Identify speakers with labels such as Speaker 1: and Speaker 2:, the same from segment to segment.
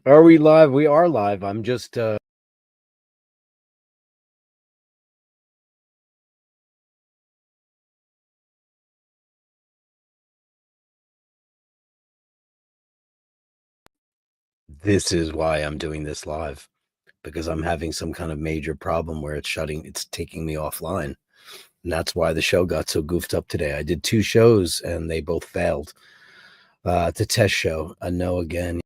Speaker 1: Are we live? We are live. I'm just this is why I'm doing this live, because I'm having some kind of major problem where it's taking me offline. And that's why the show got so goofed up today. I did 2 shows and they both failed. It's a test show, a no again.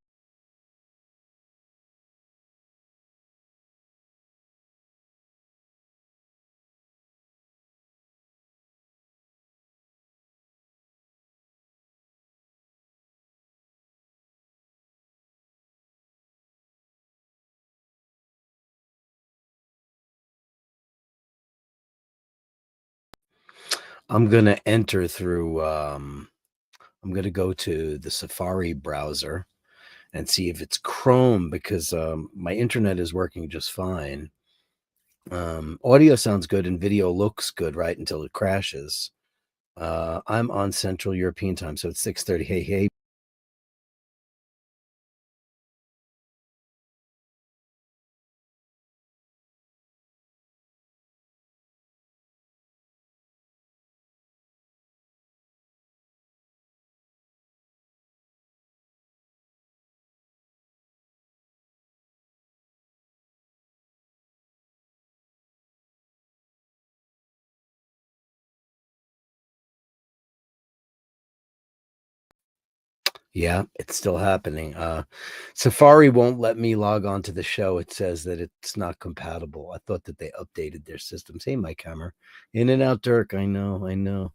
Speaker 1: I'm gonna enter through I'm gonna go to the Safari browser and see if it's Chrome because my internet is working just fine. Audio sounds good and video looks good, right? Until it crashes. I'm on Central European time, so it's 6:30. Hey, hey. Yeah, it's still happening. Safari won't let me log on to the show. It says that it's not compatible. I thought that they updated their systems. Hey, my camera. In and out, Dirk. I know, I know.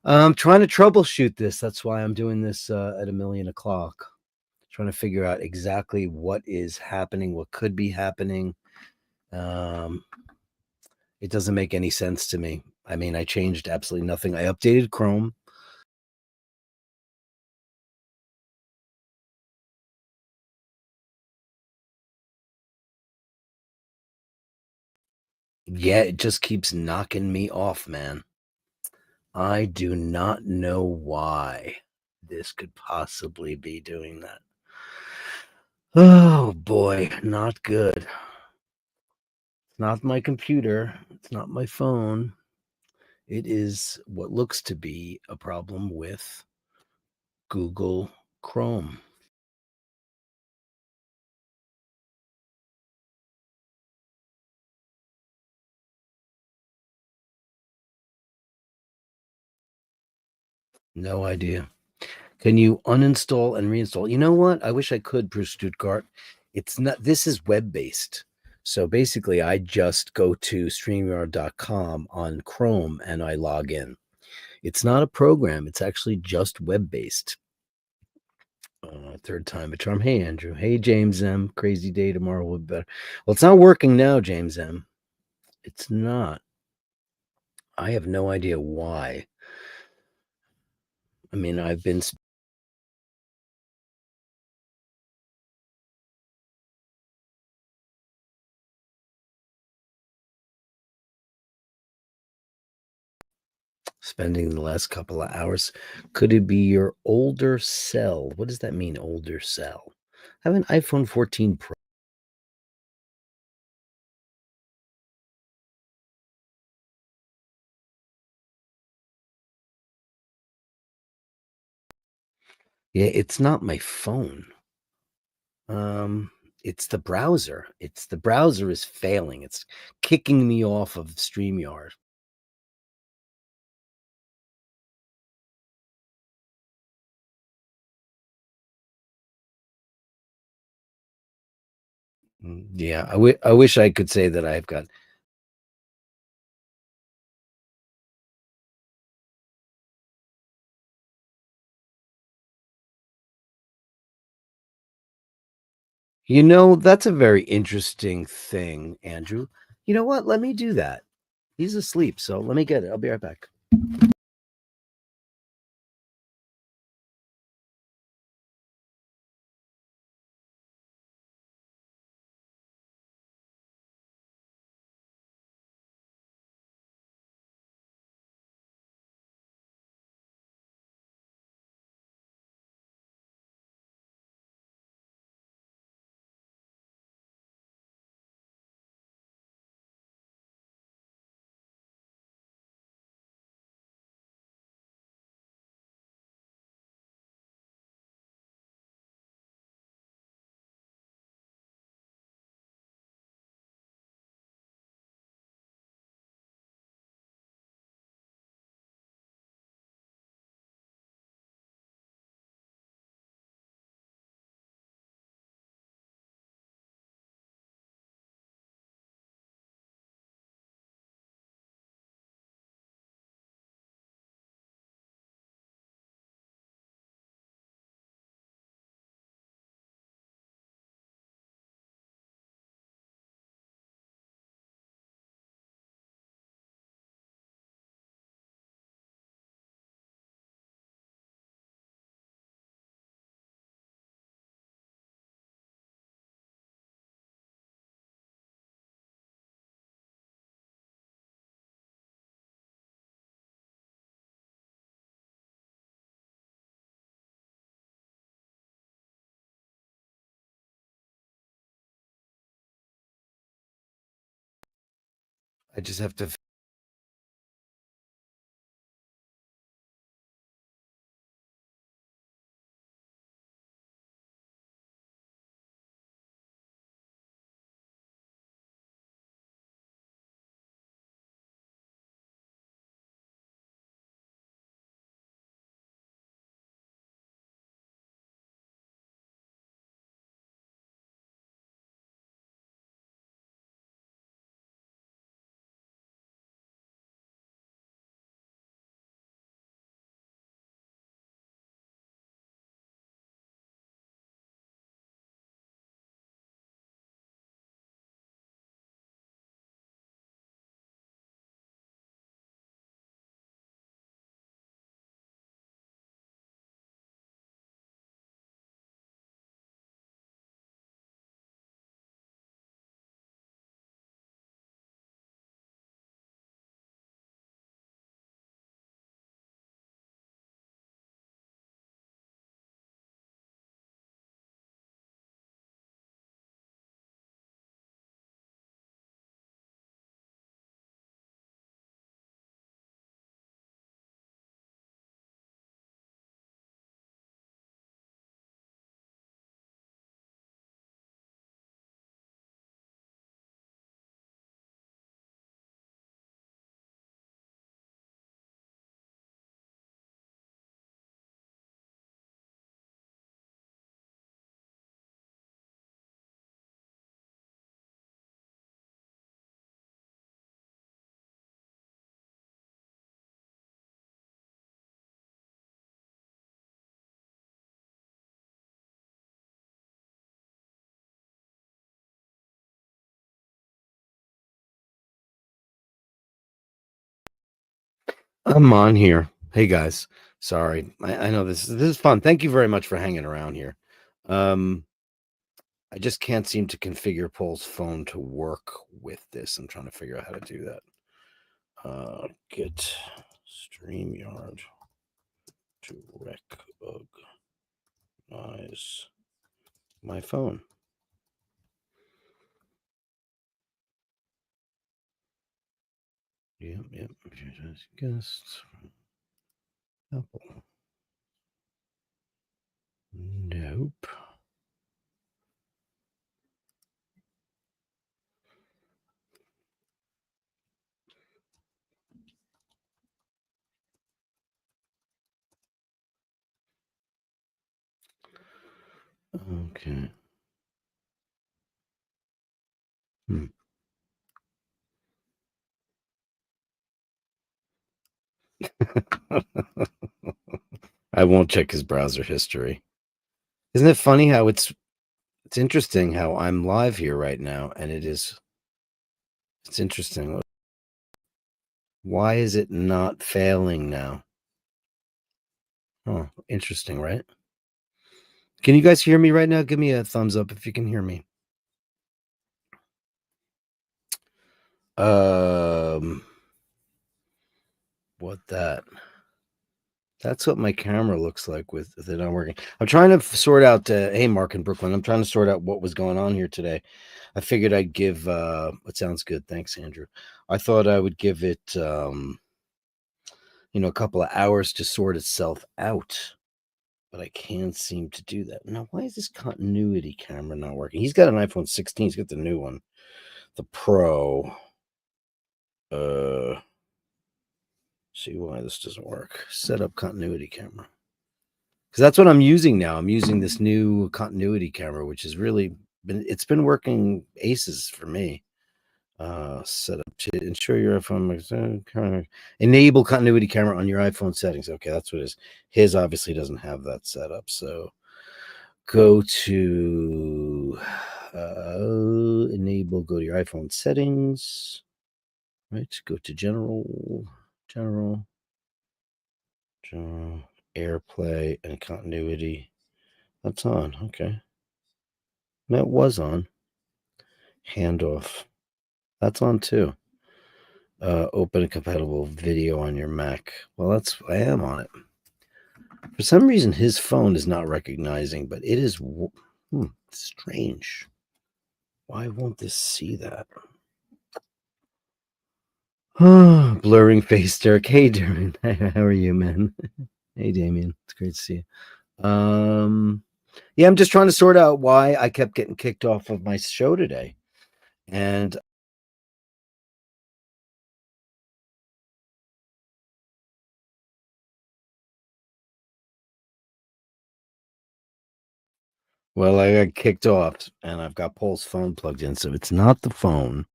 Speaker 1: I'm trying to troubleshoot this. That's why I'm doing this at 1,000,000 o'clock. Trying to figure out exactly what is happening, what could be happening. Um, it doesn't make any sense to me. I mean, I changed absolutely nothing. I updated Chrome. Yeah, it just keeps knocking me off, man. I do not know why this could possibly be doing that. Oh boy, not good. It's not my computer. It's not my phone. It is what looks to be a problem with Google Chrome. No idea. Can you uninstall and reinstall? You know what? I wish I could, Bruce Stuttgart. It's not, this is web based. So basically, I just go to StreamYard.com on Chrome and I log in. It's not a program, it's actually just web based. Third time a charm. Hey, Andrew. Hey, James M. Crazy day tomorrow will be better. Well, it's not working now, James M. It's not. I have no idea why. I mean, I've been spending the last couple of hours. Could it be your older cell? What does that mean, older cell? I have an iPhone 14 Pro. Yeah, it's not my phone. Um, it's the browser. It's the browser is failing. It's kicking me off of StreamYard. Yeah, I wish I could say that I've got You know, that's a very interesting thing, Andrew. You know what? Let me do that. He's asleep, so let me get it. I'll be right back. I just have to. I'm on here. Hey guys, sorry. I know this is fun. Thank you very much for hanging around here. Um, I just can't seem to configure Paul's phone to work with this. I'm trying to figure out how to do that. Get StreamYard to recognize my phone. Yep. Guests. Apple. Nope. Okay. I won't check his browser history. Isn't it funny how it's It's interesting how I'm live here right now, and it's interesting. Why is it not failing now? Oh, interesting, right? Can you guys hear me right now? Give me a thumbs up if you can hear me. Um, what that? That's what my camera looks like with it not working. I'm trying to sort out. Hey, Mark in Brooklyn. I'm trying to sort out what was going on here today. I figured I'd give. It sounds good. Thanks, Andrew. I thought I would give it, a couple of hours to sort itself out, but I can't seem to do that. Now, why is this continuity camera not working? He's got an iPhone 16. He's got the new one, the Pro. See why this doesn't work. Set up continuity camera. Because that's what I'm using now. I'm using this new continuity camera, which has really it's been working aces for me. Set up to ensure your iPhone enable continuity camera on your iPhone settings. Okay, that's what it is. His obviously doesn't have that set up. So go to enable, go to your iPhone settings. Right, go to general, AirPlay, and continuity. That's on. Okay. That was on. Handoff. That's on too. Open a compatible video on your Mac. Well, I am on it. For some reason, his phone is not recognizing, but it is strange. Why won't this see that? Blurring face, Dirk. Hey, Darren. How are you, man? Hey, Damien. It's great to see you. Yeah, I'm just trying to sort out why I kept getting kicked off of my show today. And well, I got kicked off and I've got Paul's phone plugged in, so it's not the phone.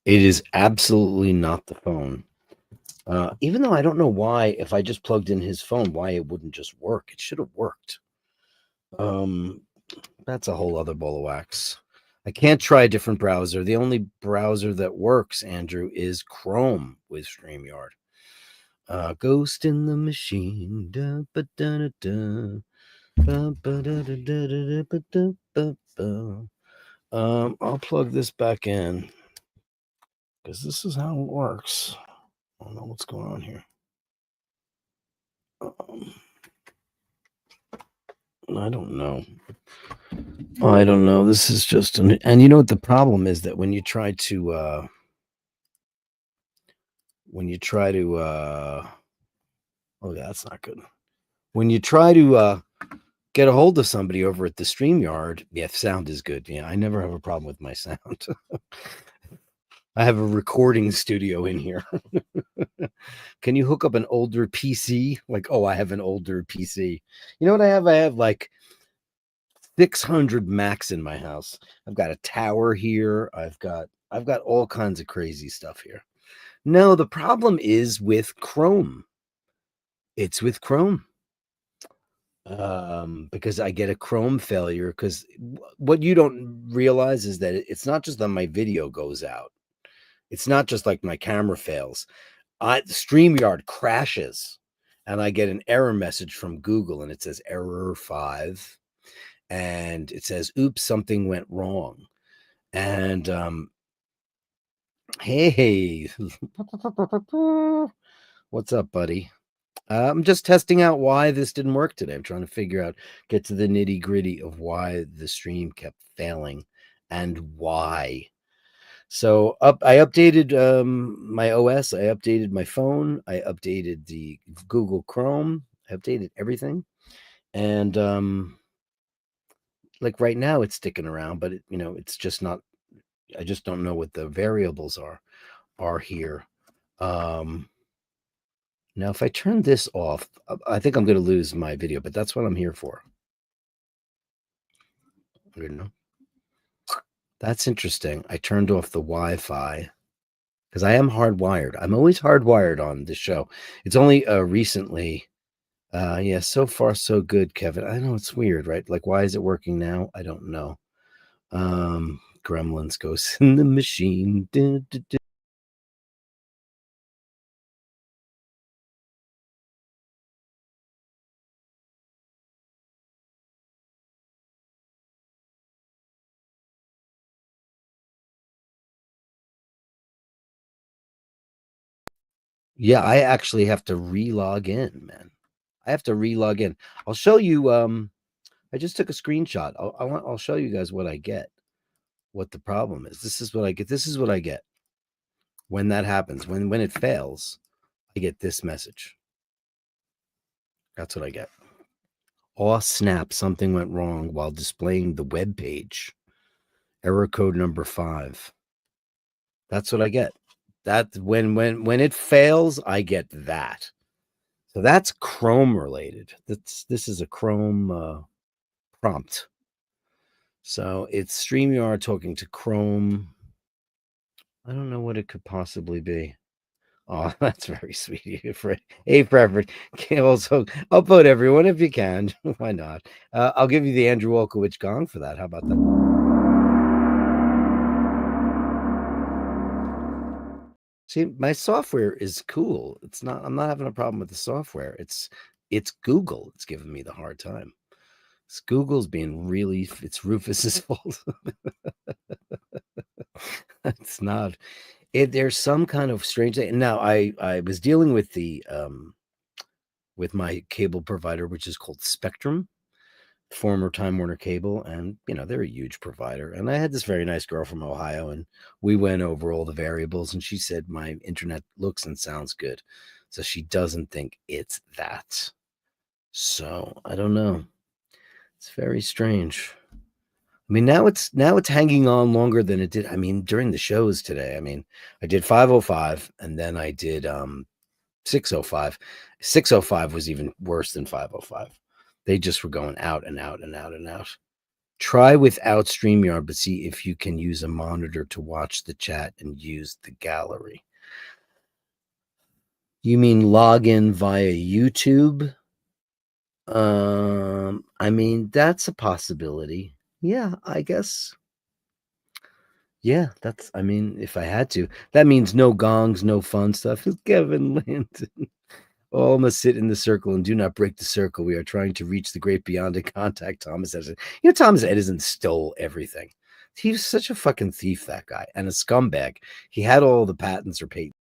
Speaker 1: It is absolutely not the phone. Even though I don't know why, if I just plugged in his phone, why it wouldn't just work. It should have worked. That's a whole other ball of wax. I can't try a different browser. The only browser that works, Andrew, is Chrome with StreamYard. Ghost in the Machine. I'll plug this back in because this is how it works. I don't know what's going on here. I don't know. I don't know. This is just and you know what the problem is, that when you try to oh, that's not good. When you try to get a hold of somebody over at the StreamYard, yeah, sound is good. Yeah, I never have a problem with my sound. I have a recording studio in here. Can you hook up an older PC? Like, oh, I have an older PC. You know what I have? I have like 600 Macs in my house. I've got a tower here. I've got all kinds of crazy stuff here. No, the problem is with Chrome. It's with Chrome. Because I get a Chrome failure. Because what you don't realize is that it's not just that my video goes out. It's not just like my camera fails. StreamYard crashes, and I get an error message from Google, and it says error 5, and it says, "Oops, something went wrong." And hey, what's up, buddy? I'm just testing out why this didn't work today. I'm trying to figure out, get to the nitty gritty of why the stream kept failing and why. So I updated my OS, I updated my phone, I updated the Google Chrome, I updated everything. And like right now it's sticking around, but it's just not, I just don't know what the variables are here. Now if I turn this off, I think I'm going to lose my video, but that's what I'm here for. You know, that's interesting. I turned off the Wi-Fi because I am hardwired. I'm always hardwired on this show. It's only recently. Yeah, so far so good, Kevin. I know it's weird, right? Like, why is it working now? I don't know. Gremlins goes in the machine. Dun, dun, dun. Yeah, I actually have to re-log in, man. I have to re-log in. I'll show you. I just took a screenshot. I'll show you guys what I get. What the problem is. This is what I get. This is what I get when that happens. When it fails, I get this message. That's what I get. Oh snap! Something went wrong while displaying the web page. Error code number 5. That's what I get. That when it fails, I get that. So that's Chrome related. This is a Chrome prompt. So it's StreamYard talking to Chrome. I don't know what it could possibly be. Oh, that's very sweet. Hey, preference. Also, upvote everyone if you can. Why not? I'll give you the Andrew Wolkowicz gong for that. How about that? See, my software is cool. It's not. I'm not having a problem with the software. It's Google. It's giving me the hard time. It's Google's being really. It's Rufus's fault. It's not. There's some kind of strange thing. Now, I was dealing with my cable provider, which is called Spectrum, former Time Warner Cable, and they're a huge provider. And I had this very nice girl from Ohio, and we went over all the variables, and she said my internet looks and sounds good, so she doesn't think it's that. So I don't know. It's very strange. I mean, now it's hanging on longer than it did. I mean, during the shows today. I mean, I did 505, and then I did 605. 605 was even worse than 505. They just were going out and out and out and out. Try without StreamYard, but see if you can use a monitor to watch the chat and use the gallery. You mean log in via YouTube? I mean, that's a possibility. Yeah, I guess. Yeah, I mean, if I had to. That means no gongs, no fun stuff. Kevin Landon. All must sit in the circle and do not break the circle. We are trying to reach the great beyond and contact Thomas Edison. Thomas Edison stole everything. He was such a fucking thief, that guy, and a scumbag. He had all the patents or patents.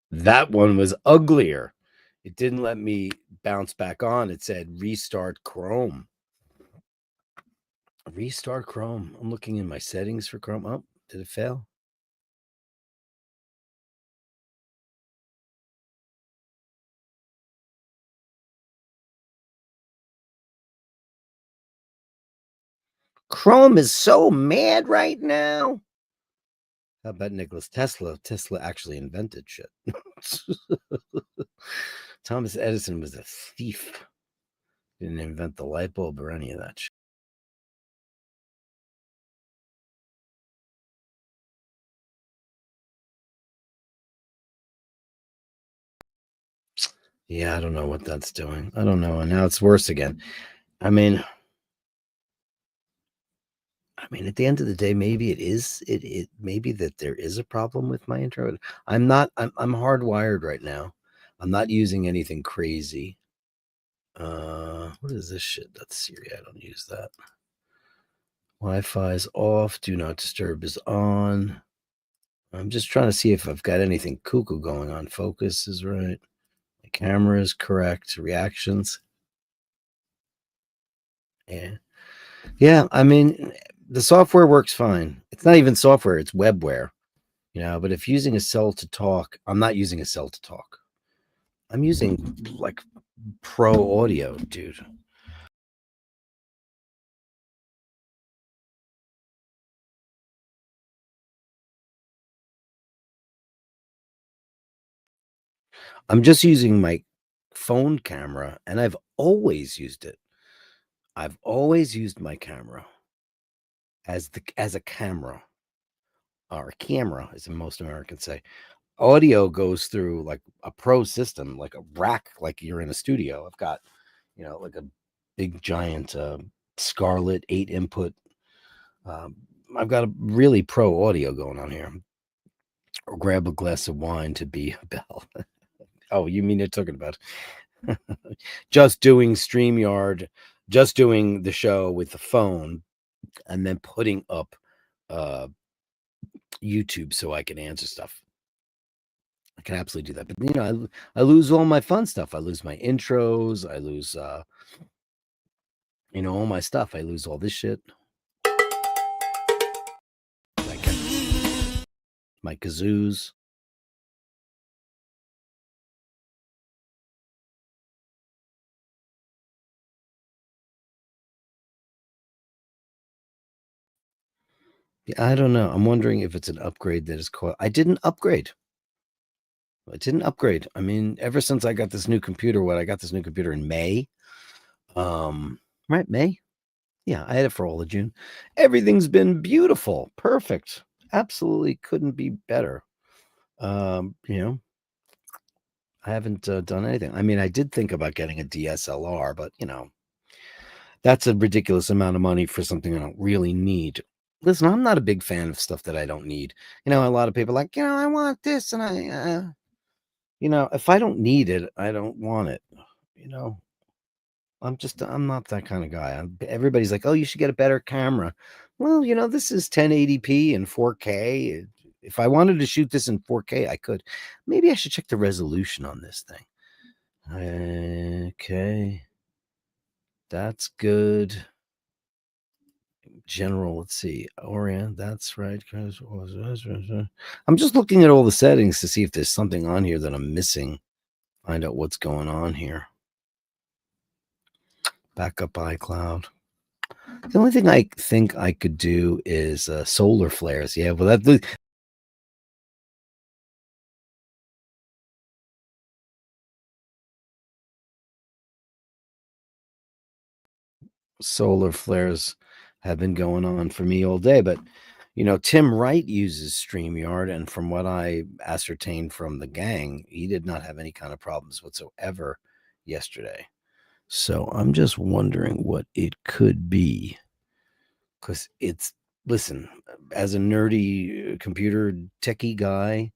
Speaker 1: That one was uglier. It didn't let me bounce back on. It said restart Chrome. Restart Chrome. I'm looking in my settings for Chrome. Oh, did it fail? Chrome is so mad right now. How about Nicholas Tesla? Tesla actually invented shit. Thomas Edison was a thief. Didn't invent the light bulb or any of that shit. Yeah, I don't know what that's doing. I don't know. And now it's worse again. I mean, at the end of the day, maybe it is it maybe that there is a problem with my intro. I'm hardwired right now. I'm not using anything crazy. What is this shit? That's Siri. I don't use that. Wi-Fi is off. Do not disturb is on. I'm just trying to see if I've got anything cuckoo going on. Focus is right. The camera is correct. Reactions. Yeah. Yeah, I mean, the software works fine. It's not even software, it's webware, but if using a cell to talk, I'm not using a cell to talk. I'm using like pro audio, dude. I'm just using my phone camera and I've always used it. I've always used my camera as a camera or a camera, as most Americans say. Audio goes through like a pro system, like a rack, like you're in a studio. I've got, like a big giant Scarlett 8 input. Um, I've got a really pro audio going on here. Or grab a glass of wine to be a bell. Oh, you mean you're talking about just doing StreamYard, just doing the show with the phone, and then putting up uh, YouTube so I can answer stuff. I can absolutely do that. But I lose all my fun stuff. I lose my intros. I lose all my stuff. I lose all this shit. Like my kazoos. Yeah, I don't know. I'm wondering if it's an upgrade that is called. I didn't upgrade. I didn't upgrade. I mean, ever since I got this new computer, I got this new computer in May. Right, May. Yeah, I had it for all of June. Everything's been beautiful, perfect. Absolutely couldn't be better. Um, you know, I haven't done anything. I mean, I did think about getting a DSLR, but that's a ridiculous amount of money for something I don't really need. Listen, I'm not a big fan of stuff that I don't need. A lot of people are like, I want this, and if I don't need it, I don't want it. You know, I'm not that kind of guy. Everybody's like, oh, you should get a better camera. Well, this is 1080p and 4K. If I wanted to shoot this in 4K, I could. Maybe I should check the resolution on this thing. Okay, that's good. General, let's see. Orient, that's right. I'm just looking at all the settings to see if there's something on here that I'm missing. Find out what's going on here. Backup iCloud. The only thing I think I could do is solar flares. Yeah, well, that solar flares have been going on for me all day. But Tim Wright uses StreamYard, and from what I ascertained from the gang, he did not have any kind of problems whatsoever yesterday. So I'm just wondering what it could be, because listen, as a nerdy computer techie guy.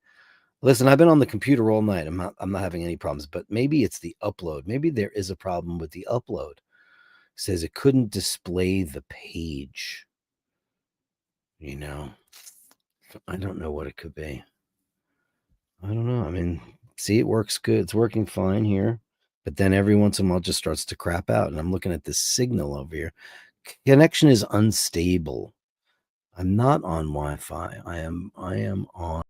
Speaker 1: Listen, I've been on the computer all night. I'm not having any problems, but maybe it's the upload. Maybe there is a problem with the upload. It says it couldn't display the page. You know, I don't know what it could be. I don't know. I mean, see, it works good. It's working fine here. But then every once in a while it just starts to crap out. And I'm looking at this signal over here. Connection is unstable. I'm not on Wi-Fi. I am on.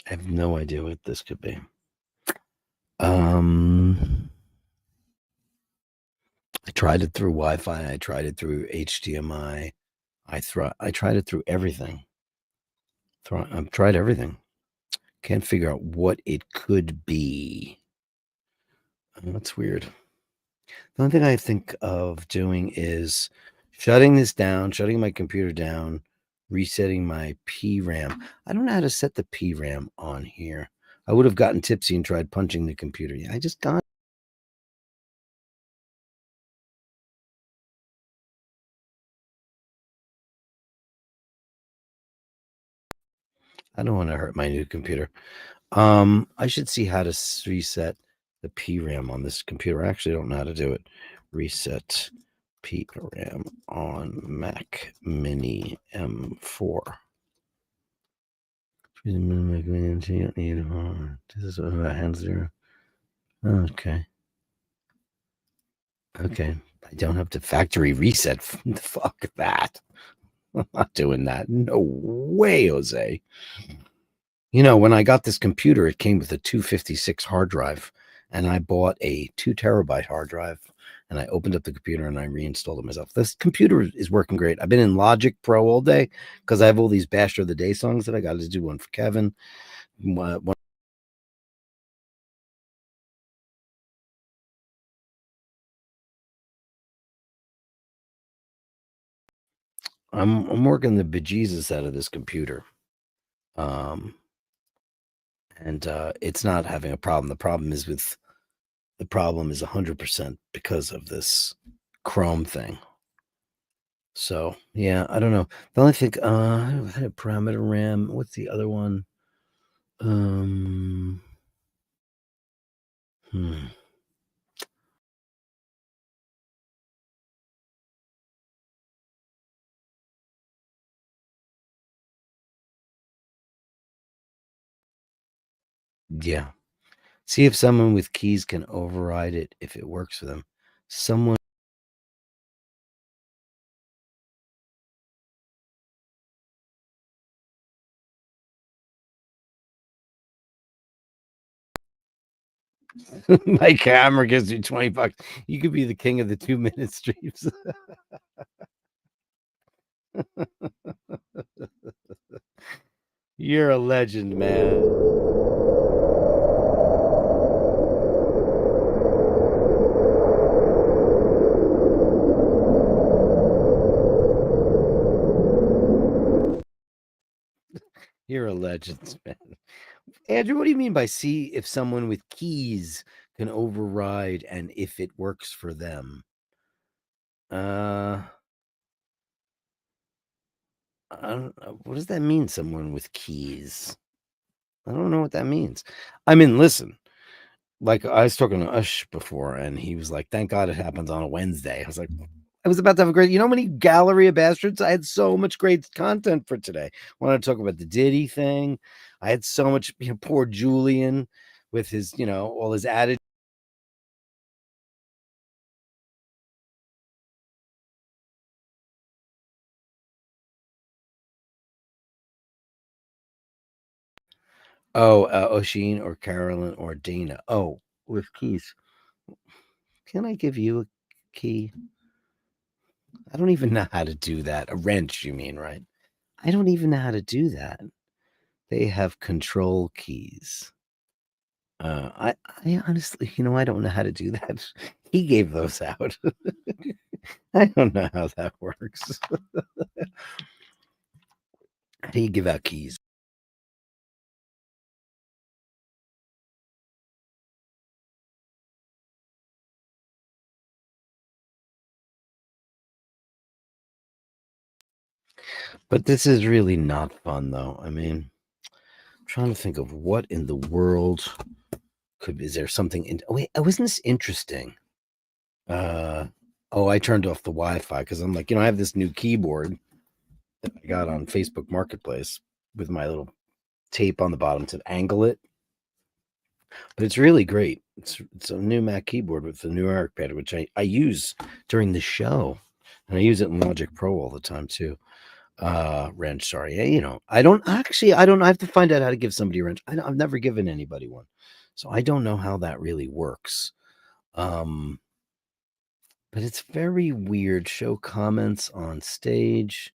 Speaker 1: I have no idea what this could be. I tried it through Wi-Fi. I tried it through HDMI. I tried it through everything. I've tried everything. Can't figure out what it could be. That's weird. The only thing I think of doing is shutting this down, shutting my computer down, resetting my PRAM. I don't know how to set the PRAM on here. I would have gotten tipsy and tried punching the computer. Yeah, I just got. I don't want to hurt my new computer. I should see how to reset the PRAM on this computer. I actually don't know how to do it. Reset PRAM on Mac Mini M4. This is about hands zero. Okay. Okay. I don't have to factory reset. Fuck that. I'm not doing that. No way, Jose. You know, when I got this computer, it came with a 256 hard drive, and I bought a 2 terabyte hard drive, and I opened up the computer and I reinstalled it myself. This computer is working great. I've been in Logic Pro all day because I have all these Basher of the Day songs that I got to do. One for Kevin. I'm working the bejesus out of this computer. Um, and it's not having a problem. The problem is 100% because of this Chrome thing. So yeah, I don't know. The only thing I had a parameter RAM. What's the other one? Um, hmm. Yeah. See if someone with keys can override it if it works for them. Someone. My camera gives you $20. You could be the king of the 2-minute streams. You're a legend, man. You're a legend, man. Andrew, what do you mean by see if someone with keys can override and if it works for them? I don't know. What does that mean, someone with keys? I don't know what that means. I mean, listen, like I was talking to Ush before, and he was like, thank God it happens on a Wednesday. I was like, I was about to have a great, you know, how many Gallery of Bastards? I had so much great content for today. I wanted to talk about the Diddy thing. I had so much, poor Julian with his, all his added. Oh, Oshin or Carolyn or Dana. Oh, with keys. Can I give you a key? I don't even know how to do that. A wrench, you mean, right? I don't even know how to do that. They have control keys. I honestly, I don't know how to do that. He gave those out. I don't know how that works. How do you give out keys? But this is really not fun, though. I mean, I'm trying to think of what in the world is there something in. Oh, wait, wasn't this interesting? Oh, I turned off the Wi-Fi because I'm like, I have this new keyboard that I got on Facebook Marketplace with my little tape on the bottom to angle it. But it's really great. It's a new Mac keyboard with the new Eric pad, which I use during the show. And I use it in Logic Pro all the time too. Wrench, sorry. I don't I have to find out how to give somebody a wrench. I've never given anybody one. So I don't know how that really works. But it's very weird. Show comments on stage.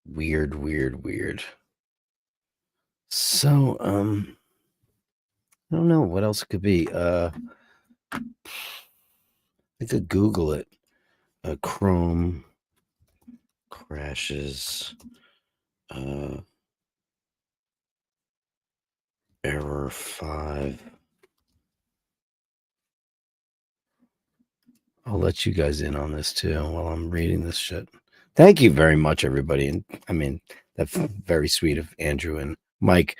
Speaker 1: Weird, weird, weird. So, I don't know what else it could be. I could Google it. Chrome crashes. Error 5. I'll let you guys in on this too while I'm reading this shit. Thank you very much, everybody. And I mean, that's very sweet of Andrew and Mike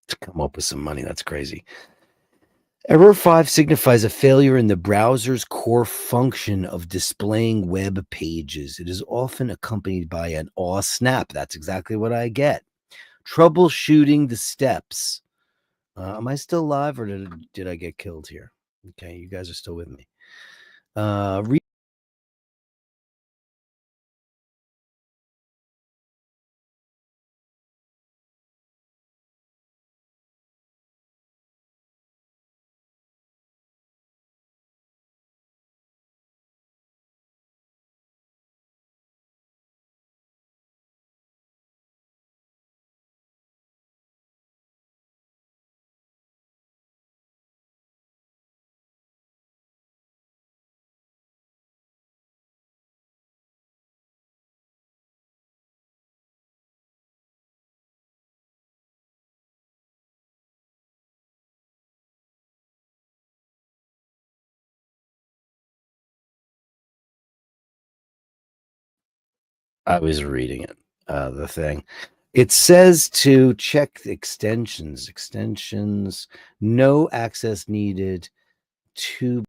Speaker 1: to come up with some money. That's crazy. Error 5 signifies a failure in the browser's core function of displaying web pages. It is often accompanied by an aw snap. That's exactly what I get. Troubleshooting the steps. Am I still live or did I get killed here? Okay, you guys are still with me. I was reading it, the thing. It says to check the extensions. Extensions, no access needed to.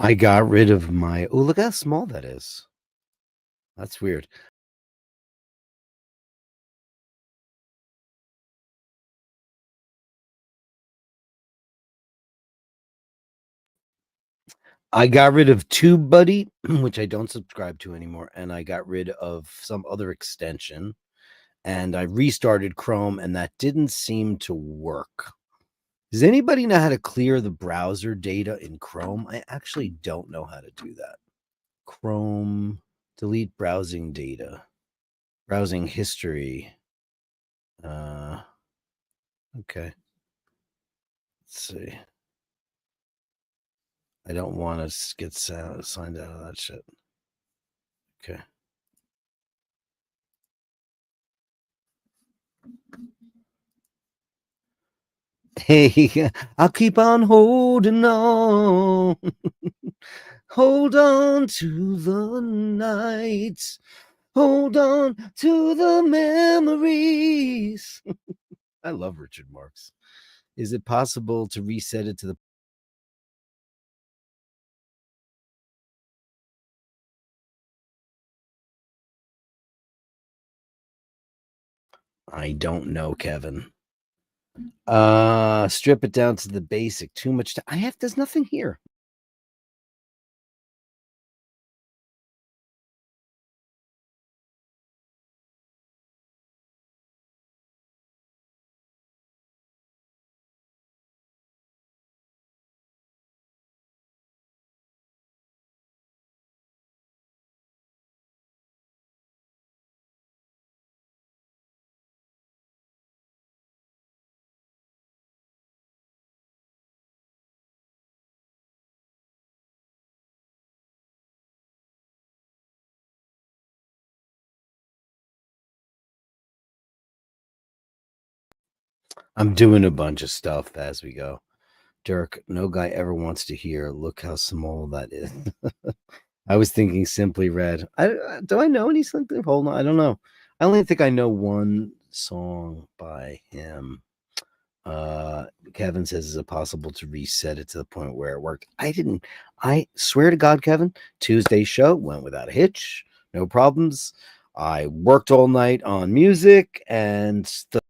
Speaker 1: I got rid of my. Oh, look how small that is. That's weird. I got rid of TubeBuddy, which I don't subscribe to anymore, and I got rid of some other extension, and I restarted Chrome, and that didn't seem to work. Does anybody know how to clear the browser data in Chrome? I actually don't know how to do that. Chrome, delete browsing data, browsing history. Okay. Let's see. I don't want to get signed out of that shit. Okay. Hey, I'll keep on holding on. Hold on to the nights. Hold on to the memories. I love Richard Marx. Is it possible to reset it to the? I don't know, Kevin. Strip it down to the basic. Too much. There's nothing here. I'm doing a bunch of stuff as we go. Dirk, no guy ever wants to hear. Look how small that is. I was thinking Simply Red. Do I know any Simply? Hold on, I don't know. I only think I know one song by him. Kevin says, is it possible to reset it to the point where it worked? I swear to God, Kevin, Tuesday's show went without a hitch, no problems. I worked all night on music and stuff.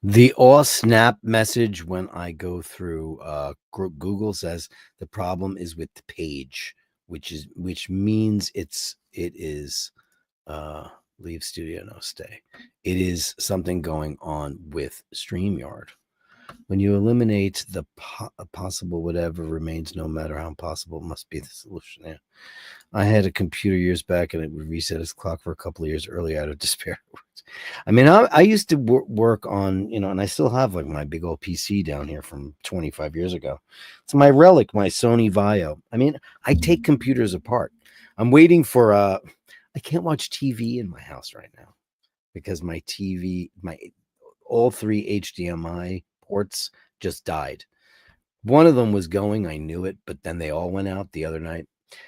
Speaker 1: The all snap message when I go through Google says the problem is with the page, which means it is leave studio, no stay. It is something going on with StreamYard. When you eliminate the possible, whatever remains, no matter how impossible, must be the solution. Yeah. I had a computer years back and it would reset its clock for a couple of years early out of despair. I mean, I used to work on, and I still have like my big old PC down here from 25 years ago. It's my relic, my Sony Vaio. I mean, I take computers apart. I'm waiting for, I can't watch TV in my house right now because my TV, all three HDMI ports just died. One of them was going, I knew it, but then they all went out the other night.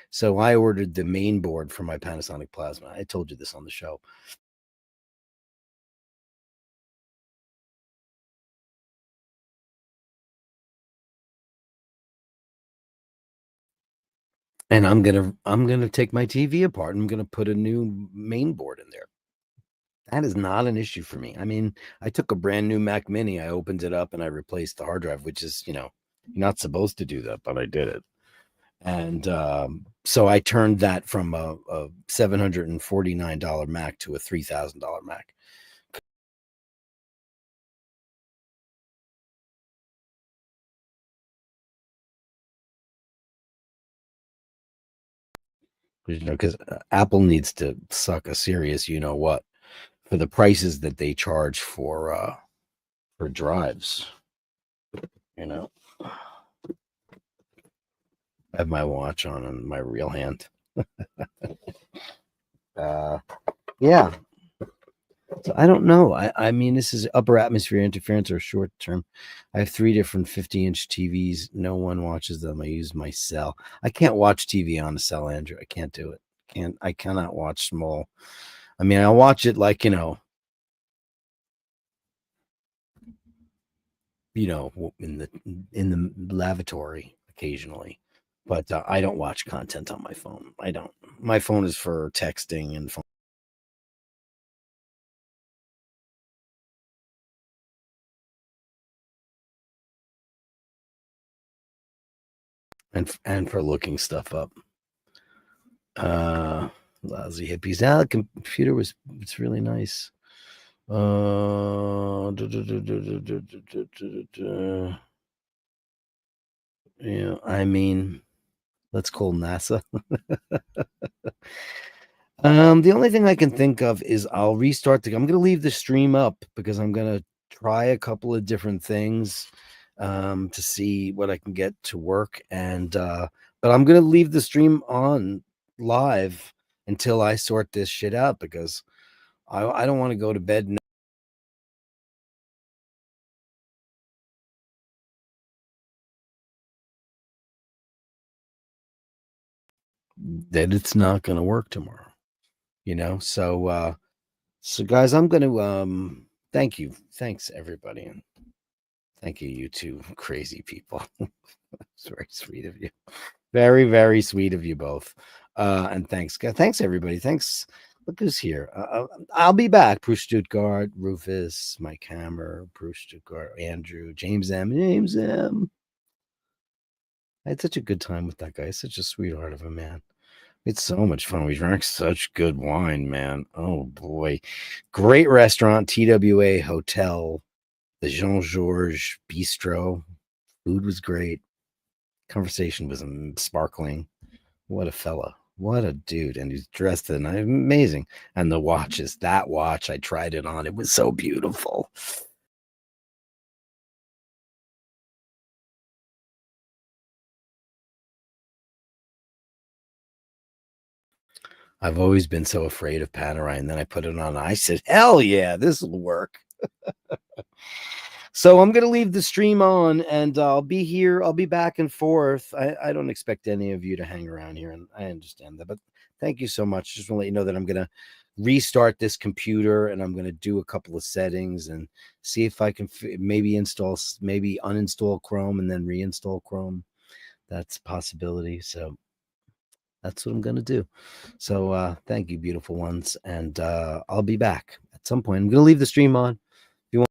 Speaker 1: So I ordered the main board for my Panasonic Plasma. I told you this on the show. And I'm gonna take my TV apart. I'm gonna put a new main board in there. That is not an issue for me. I mean, I took a brand new Mac Mini, I opened it up, and I replaced the hard drive, which is, you're not supposed to do that, but I did it. And so I turned that from a $749 Mac to a $3,000 Mac. Because Apple needs to suck a serious, what, for the prices that they charge for drives. You know, I have my watch on my real hand. uh, yeah. So I don't know. I mean, this is upper atmosphere interference or short term. I have 3 different 50-inch TVs. No one watches them. I use my cell. I can't watch TV on a cell, Andrew. I can't do it. I cannot watch small. I mean, I'll watch it like, in the lavatory occasionally, but I don't watch content on my phone. I don't. My phone is for texting and phone and for looking stuff up. Uh, Lousy hippies. Now the computer it's really nice. Yeah, I mean, let's call NASA. The only thing I can think of is I'll restart I'm gonna leave the stream up because I'm gonna try a couple of different things to see what I can get to work. And but I'm gonna leave the stream on live until I sort this shit out because I don't want to go to bed that it's not gonna work tomorrow. So guys, I'm gonna thank you. Thanks everybody, and thank you, you two crazy people. It's very sweet of you. Very, very sweet of you both. And thanks everybody. Thanks. Look who's here. I'll be back. Bruce Stuttgart, Rufus, Mike Hammer, Bruce Stuttgart, Andrew, James M. James M. I had such a good time with that guy. He's such a sweetheart of a man. It's so much fun. We drank such good wine, man. Oh boy. Great restaurant, TWA Hotel, the Jean Georges Bistro. Food was great. Conversation was sparkling. What a fella. What a dude, and he's dressed in amazing. And the watches, that watch, I tried it on. It was so beautiful. I've always been so afraid of Panerai, and then I put it on. I said, "Hell yeah, this will work." So I'm gonna leave the stream on, and I'll be here. I'll be back and forth. I don't expect any of you to hang around here, and I understand that. But thank you so much. Just want to let you know that I'm gonna restart this computer, and I'm gonna do a couple of settings and see if I can maybe install, maybe uninstall Chrome and then reinstall Chrome. That's a possibility. So that's what I'm gonna do. So thank you, beautiful ones, and I'll be back at some point. I'm gonna leave the stream on. If you want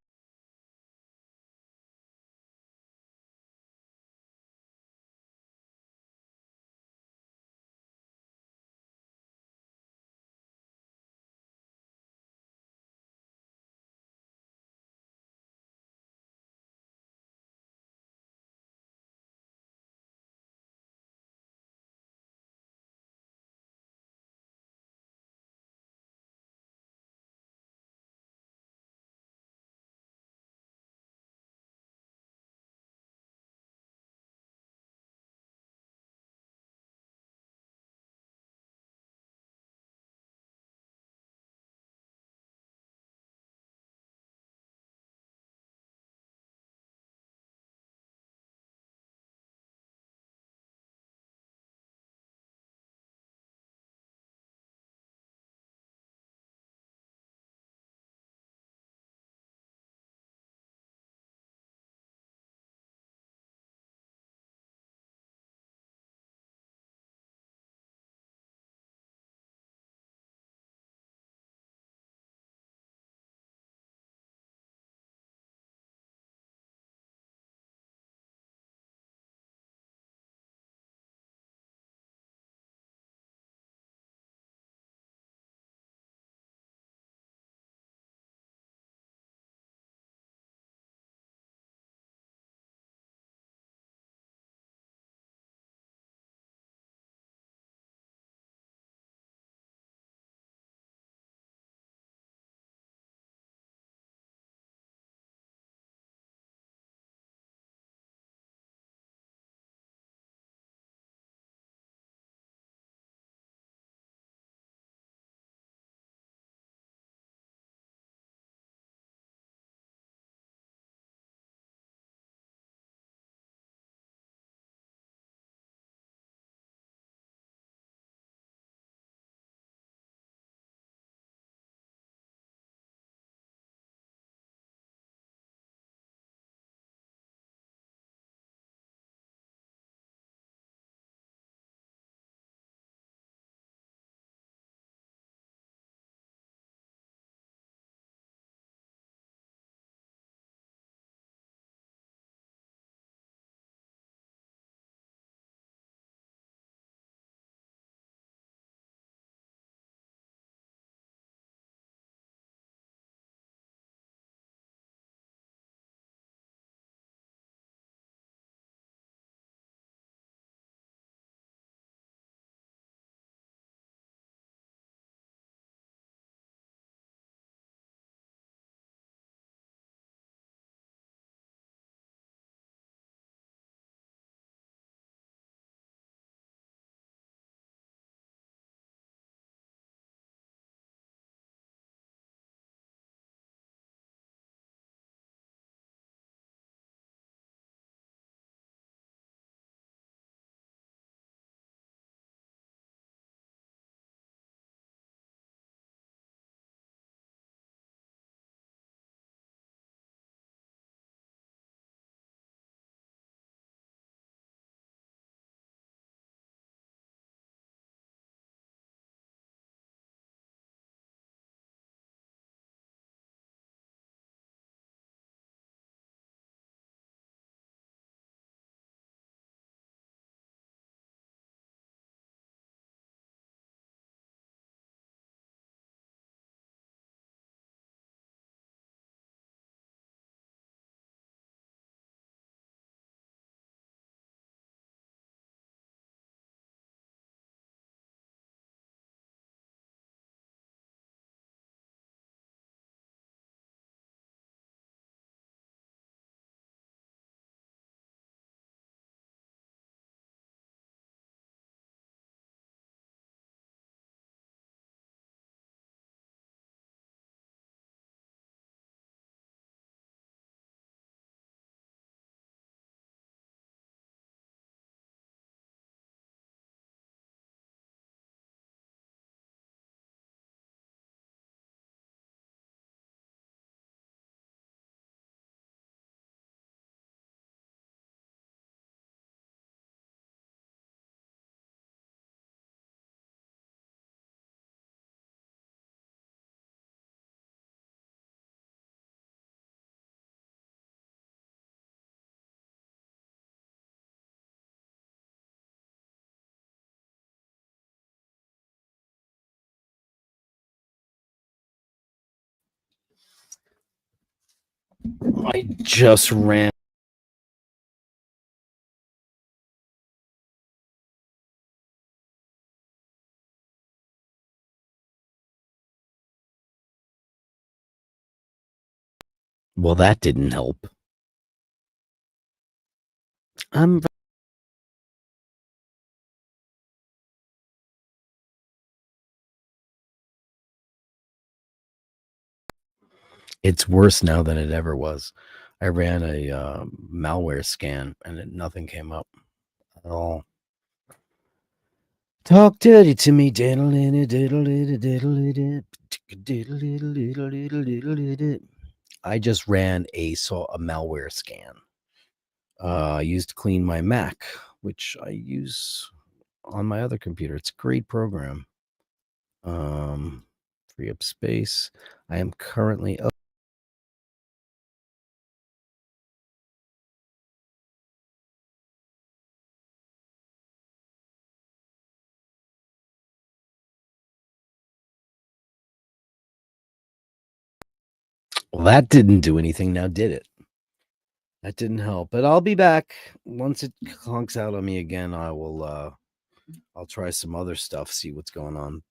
Speaker 1: I just ran. Well, that didn't help. I'm. It's worse now than it ever was. I ran a malware scan and nothing came up at all. Talk dirty to me, diddle diddle diddle diddle diddle. I just ran a malware scan. I used to clean my Mac, which I use on my other computer. It's a great program. Free up space. I am currently. Oh, well, that didn't do anything. Now, did it? That didn't help. But I'll be back once it conks out on me again. I will. I'll try some other stuff. See what's going on.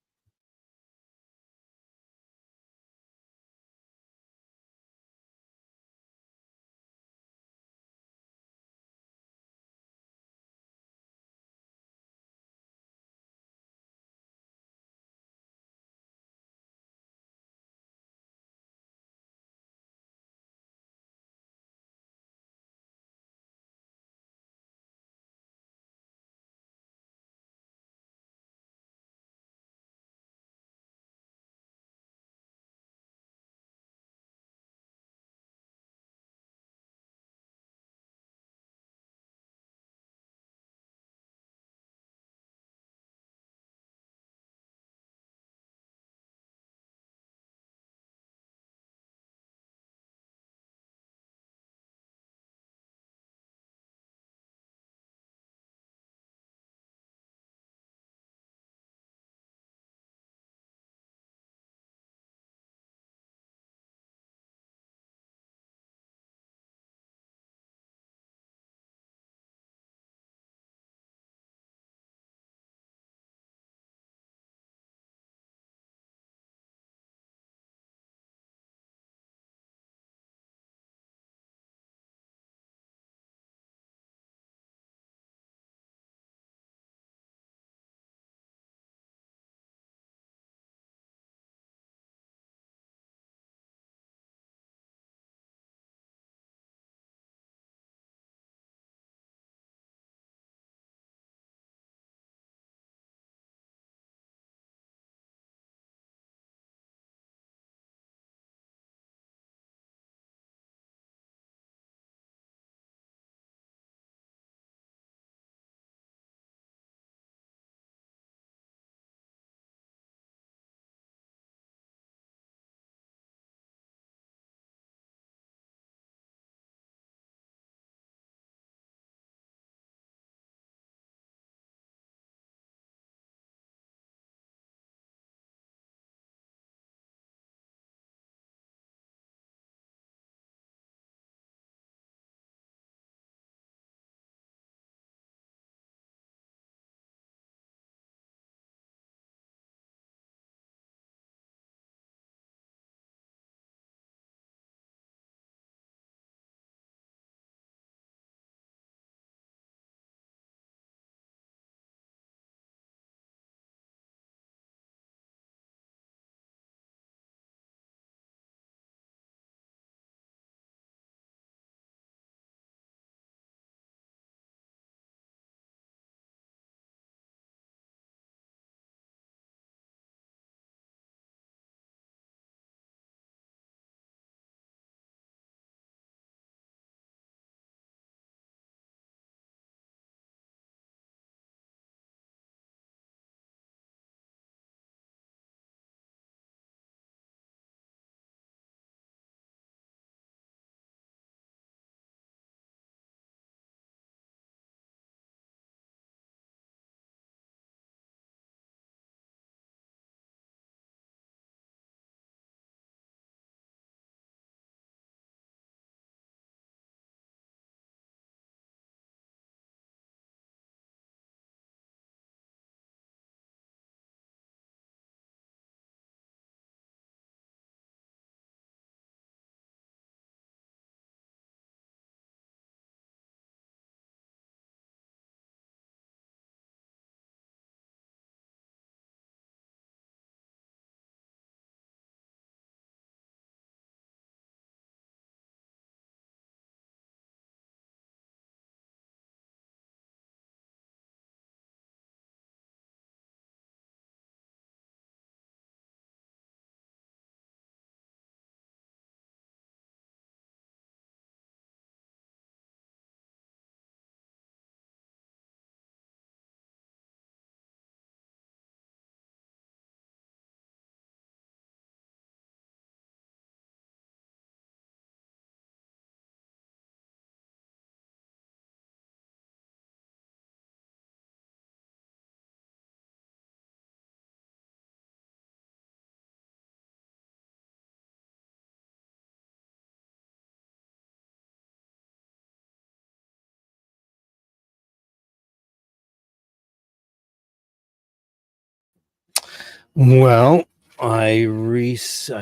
Speaker 1: Well, I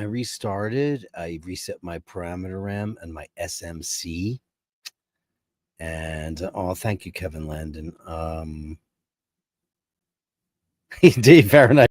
Speaker 1: restarted. I reset my parameter RAM and my SMC. And oh, thank you, Kevin Landon. Dave Fahrenheit.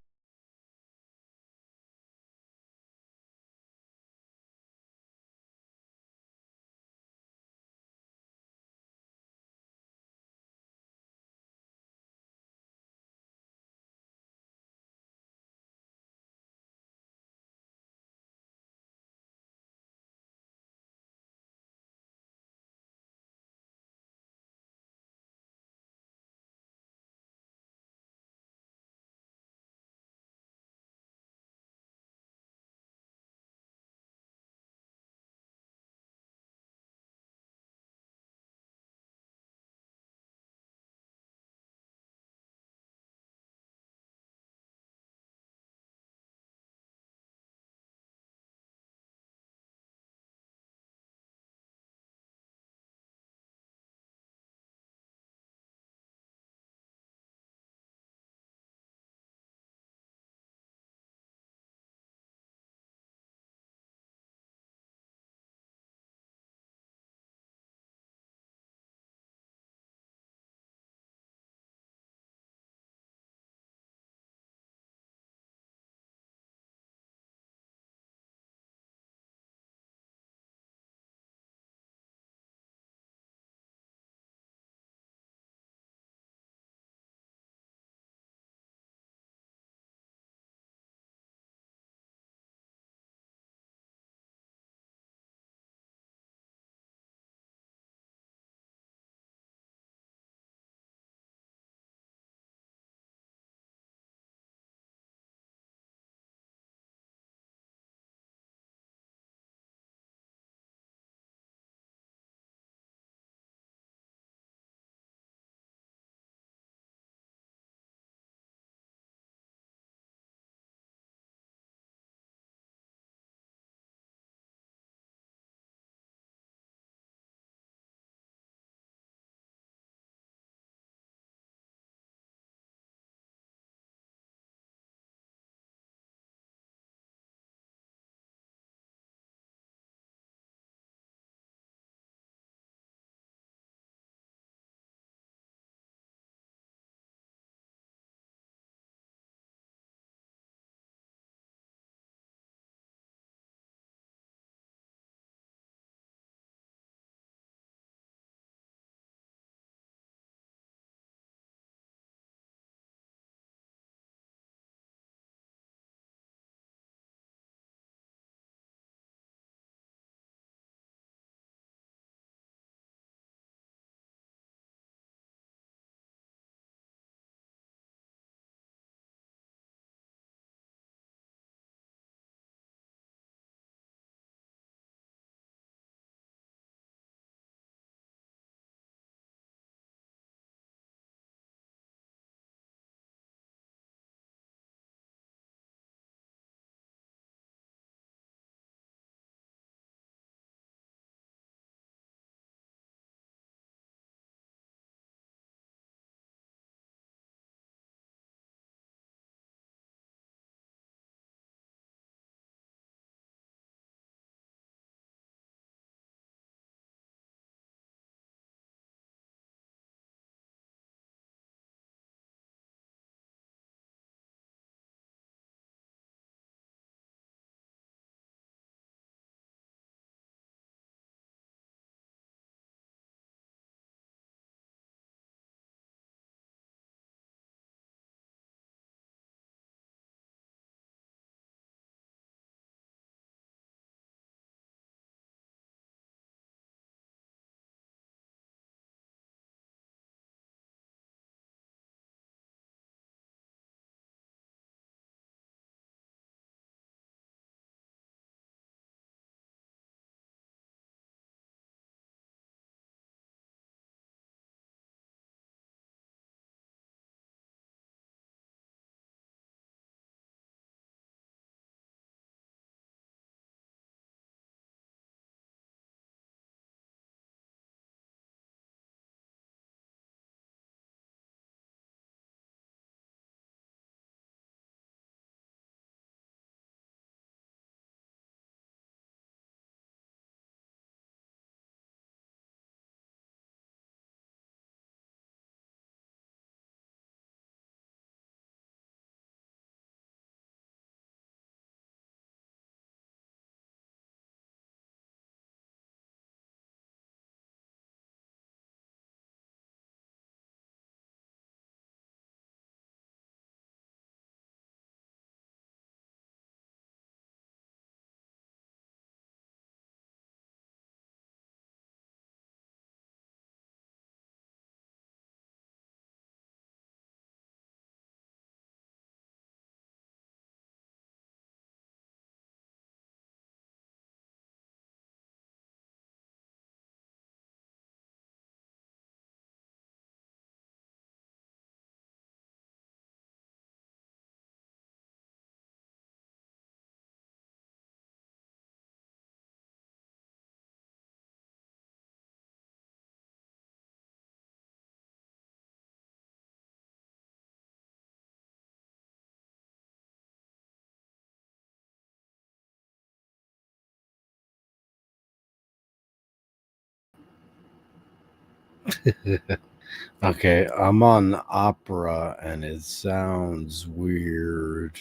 Speaker 1: Okay, I'm on Opera and it sounds weird.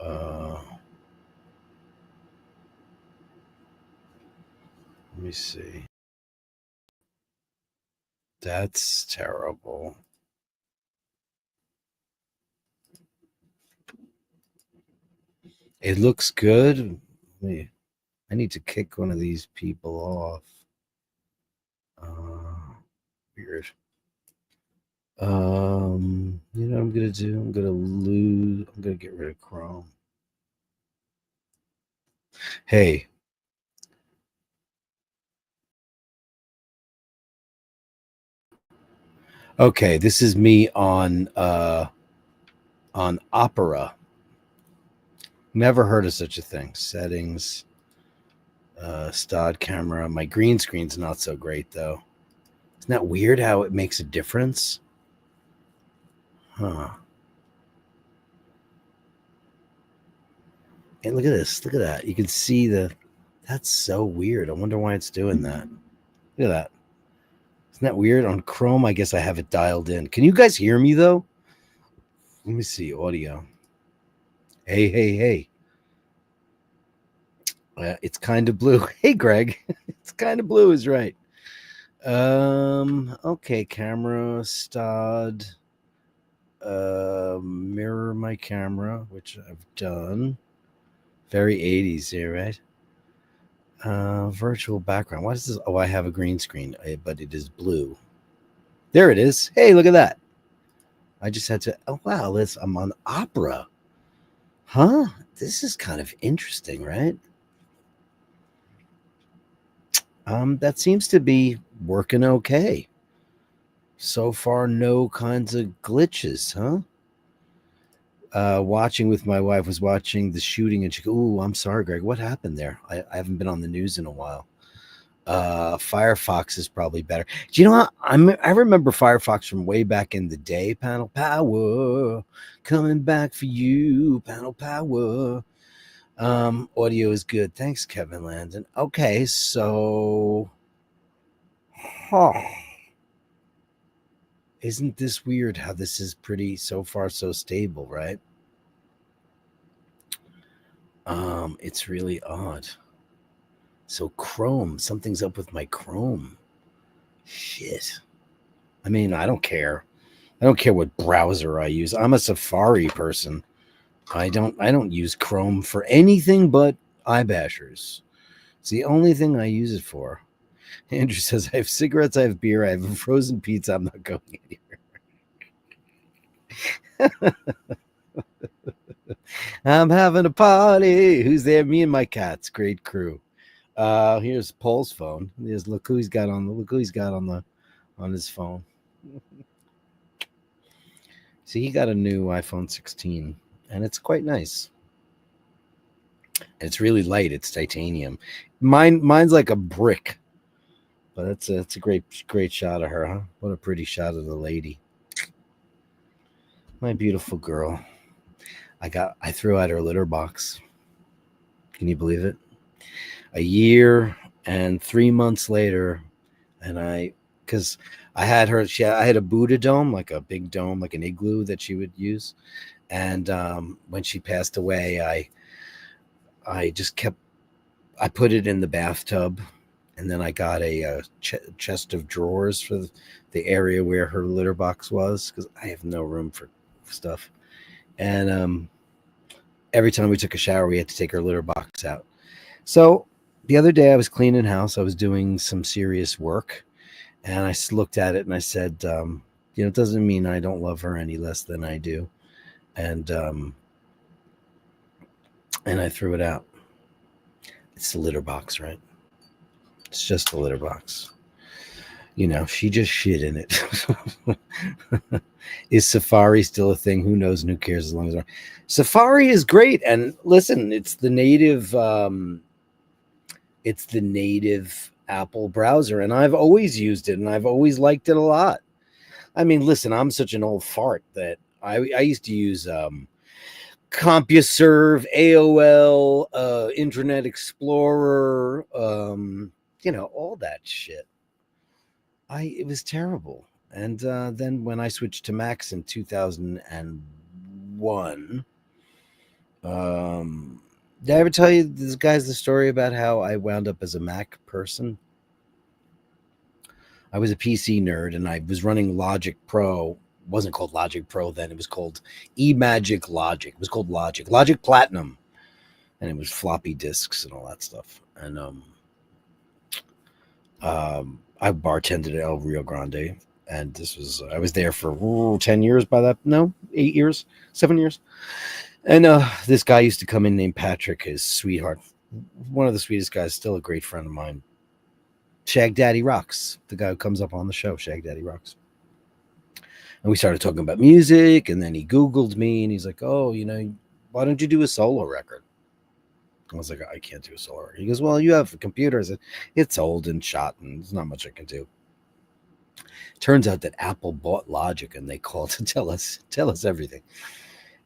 Speaker 1: Let me see. That's terrible. It looks good. I need to kick one of these people off. Weird. You know what I'm gonna do? I'm gonna get rid of Chrome. Hey. Okay, this is me on Opera. Never heard of such a thing. Settings, STOD camera. My green screen's not so great though. Isn't that weird how it makes a difference? Huh. And look at this. Look at that. You can see that's so weird. I wonder why it's doing that. Look at that. Isn't that weird? On Chrome, I guess I have it dialed in. Can you guys hear me though? Let me see audio. Hey, hey, hey. It's kind of blue. Hey, Greg. It's kind of blue is right. Okay, camera, STOD, mirror my camera, which I've done. Very 80s here, right? Virtual background. What is this? Oh, I have a green screen, but it is blue. There it is. Hey, look at that. I just had to. Oh wow, I'm on Opera. Huh? This is kind of interesting, right? That seems to be working okay. So far, no kinds of glitches, huh? Watching with my wife was watching the shooting, and she go, "Ooh, I'm sorry, Greg. What happened there? I haven't been on the news in a while." Firefox is probably better. Do you know what? I remember Firefox from way back in the day. Panel power coming back for you. Panel power. Audio is good. Thanks, Kevin Landon. Okay, so, huh. Isn't this weird how this is pretty so far so stable, right? It's really odd. So Chrome, something's up with my Chrome. Shit. I mean, I don't care. I don't care what browser I use. I'm a Safari person. I don't use Chrome for anything but iBashers. It's the only thing I use it for. Andrew says, I have cigarettes, I have beer, I have frozen pizza. I'm not going anywhere. I'm having a party. Who's there? Me and my cats. Great crew. Here's Paul's phone. Look who he's got on his phone. See, he got a new iPhone 16, and it's quite nice. It's really light. It's titanium. Mine's like a brick, but it's a great shot of her, huh? What a pretty shot of the lady. My beautiful girl. I threw out her litter box. Can you believe it? A year and 3 months later, and because I had a Buddha dome, like a big dome, like an igloo that she would use. And when she passed away, I put it in the bathtub, and then I got a chest of drawers for the area where her litter box was, because I have no room for stuff. And every time we took a shower, we had to take her litter box out. So the other day I was cleaning house. I was doing some serious work, and I looked at it and I said, it doesn't mean I don't love her any less than I do. And I threw it out. It's the litter box, right? It's just the litter box. She just shit in it. Is Safari still a thing? Who knows? And who cares as long as Safari is great. And listen, it's the native Apple browser, and I've always used it, and I've always liked it a lot. I mean, listen, I'm such an old fart that I used to use CompuServe, AOL, Internet Explorer, all that shit. it was terrible. And then when I switched to Macs in 2001, did I ever tell you this guy's the story about how I wound up as a Mac person? I was a PC nerd and I was running Logic Pro. It wasn't called Logic Pro then. It was called eMagic Logic. It was called Logic Platinum, and it was floppy disks and all that stuff. And I bartended at El Rio Grande, and I was there for 10 years by that. No, 8 years, 7 years. And this guy used to come in named Patrick, his sweetheart, one of the sweetest guys, still a great friend of mine. Shag Daddy Rocks, the guy who comes up on the show, Shag Daddy Rocks. And we started talking about music, and then he Googled me, and he's like, oh, why don't you do a solo record? I was like, I can't do a solo record. He goes, well, you have a computer. I said, it's old and shot, and there's not much I can do. Turns out that Apple bought Logic, and they called to tell us everything.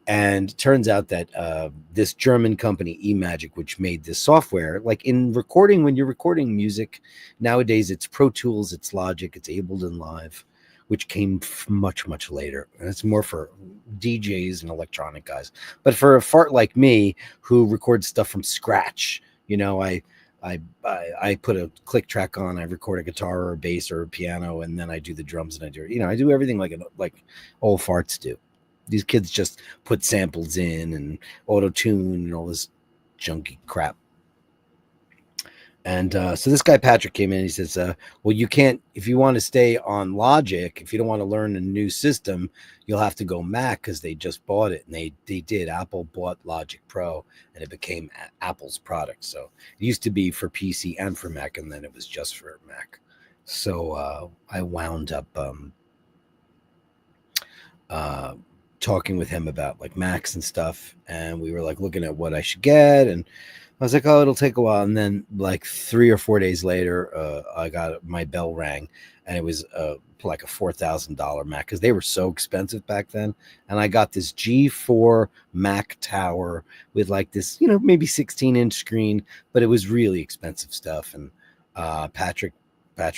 Speaker 1: And turns out that this German company, eMagic, which made this software, like in recording, when you're recording music, nowadays it's Pro Tools, it's Logic, it's Ableton Live, which came much, much later. And it's more for DJs and electronic guys. But for a fart like me, who records stuff from scratch, I put a click track on, I record a guitar or a bass or a piano, and then I do the drums, and I do everything like old farts do. These kids just put samples in and auto-tune and all this junky crap. And so this guy, Patrick, came in and he says, well, you can't, if you want to stay on Logic, if you don't want to learn a new system, you'll have to go Mac because they just bought it. And they did. Apple bought Logic Pro and it became Apple's product. So it used to be for PC and for Mac, and then it was just for Mac. So I wound up talking with him about like Macs and stuff, and we were like looking at what I should get, and I was like, oh, it'll take a while. And then like 3 or 4 days later, I got my bell rang, and it was like a $4,000 Mac because they were so expensive back then. And I got this G4 Mac Tower with like this, maybe 16-inch screen, but it was really expensive stuff. And Patrick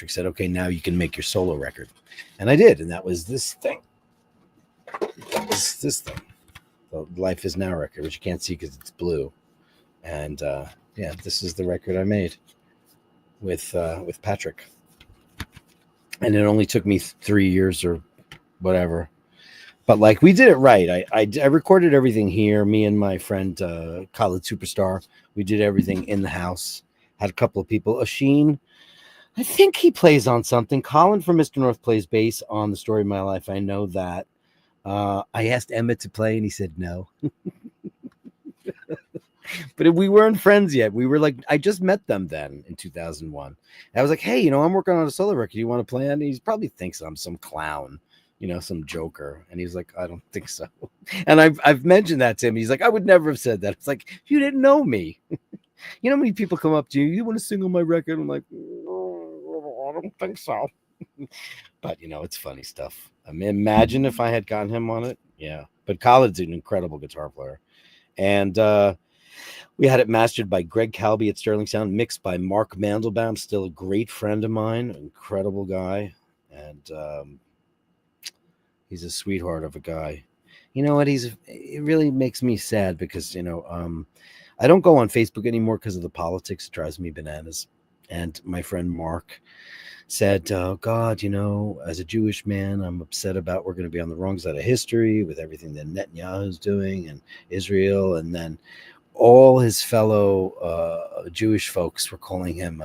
Speaker 1: said, okay, now you can make your solo record. And I did, and that was this thing. This thing, the Life Is Now record, which you can't see because it's blue. And this is the record I made with Patrick. And it only took me 3 years or whatever. But like we did it right. I recorded everything here. Me and my friend Khaled Superstar, we did everything in the house. Had a couple of people. Asheen, I think he plays on something. Colin from Mr. North plays bass on The Story of My Life. I know that. I asked Emmett to play, and he said no. But we weren't friends yet. We were like, I just met them then in 2001. I was like, hey, I'm working on a solo record. You want to play? And he probably thinks I'm some clown, some joker. And he's like, I don't think so. And I've mentioned that to him. He's like, I would never have said that. It's like, you didn't know me. How many people come up to you? You want to sing on my record? I'm like, no, I don't think so. But it's funny stuff. I mean, imagine if I had gotten him on it. Yeah. But Khaled's an incredible guitar player. And we had it mastered by Greg Calby at Sterling Sound, mixed by Mark Mandelbaum, still a great friend of mine, incredible guy. And he's a sweetheart of a guy. You know what? It really makes me sad because, I don't go on Facebook anymore because of the politics. It drives me bananas. And my friend Mark said, oh God, as a Jewish man, I'm upset about we're going to be on the wrong side of history with everything that Netanyahu's doing and Israel. And then all his fellow Jewish folks were calling him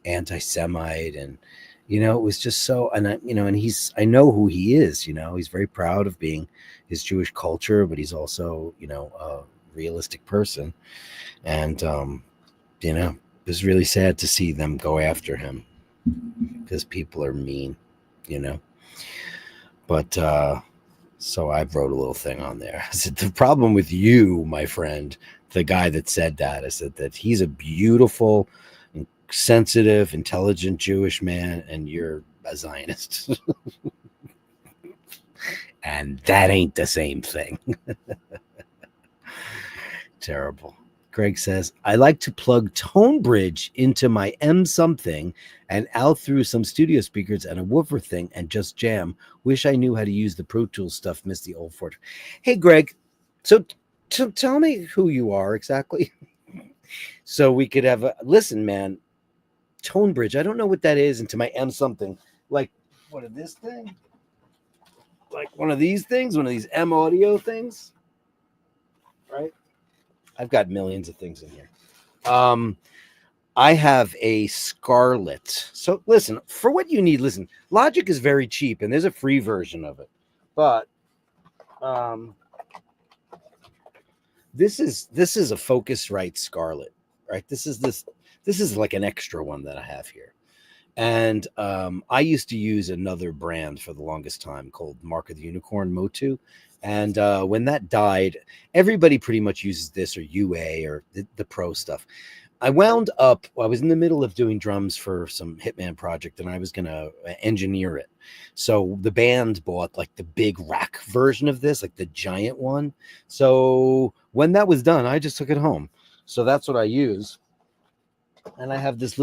Speaker 1: anti-Semite. And, it was just so, and I know who he is, he's very proud of being his Jewish culture, but he's also, a realistic person. And, it was really sad to see them go after him, because people are mean, But so I wrote a little thing on there. I said, the problem with you, my friend, the guy that said that, I said that he's a beautiful, sensitive, intelligent Jewish man, and you're a Zionist. And that ain't the same thing. Terrible. Greg says, I like to plug Tone Bridge into my M something and out through some studio speakers and a woofer thing and just jam. Wish I knew how to use the Pro Tools stuff. Miss the old Ford. Hey, Greg, so tell me who you are exactly. So we could have a listen, man. Tone Bridge. I don't know what that is into my M something. Like, what is this thing? Like one of these things, one of these M audio things, right? I've got millions of things in here. I have a Scarlett. So listen, for what you need, listen, Logic is very cheap and there's a free version of it. But this is a Focusrite Scarlett, right? This is like an extra one that I have here. And I used to use another brand for the longest time called Mark of the Unicorn Motu. And when that died, everybody pretty much uses this or UA or the Pro stuff. I wound up, I was in the middle of doing drums for some Hitman project and I was going to engineer it. So the band bought like the big rack version of this, like the giant one. So when that was done, I just took it home. So that's what I use. And I have this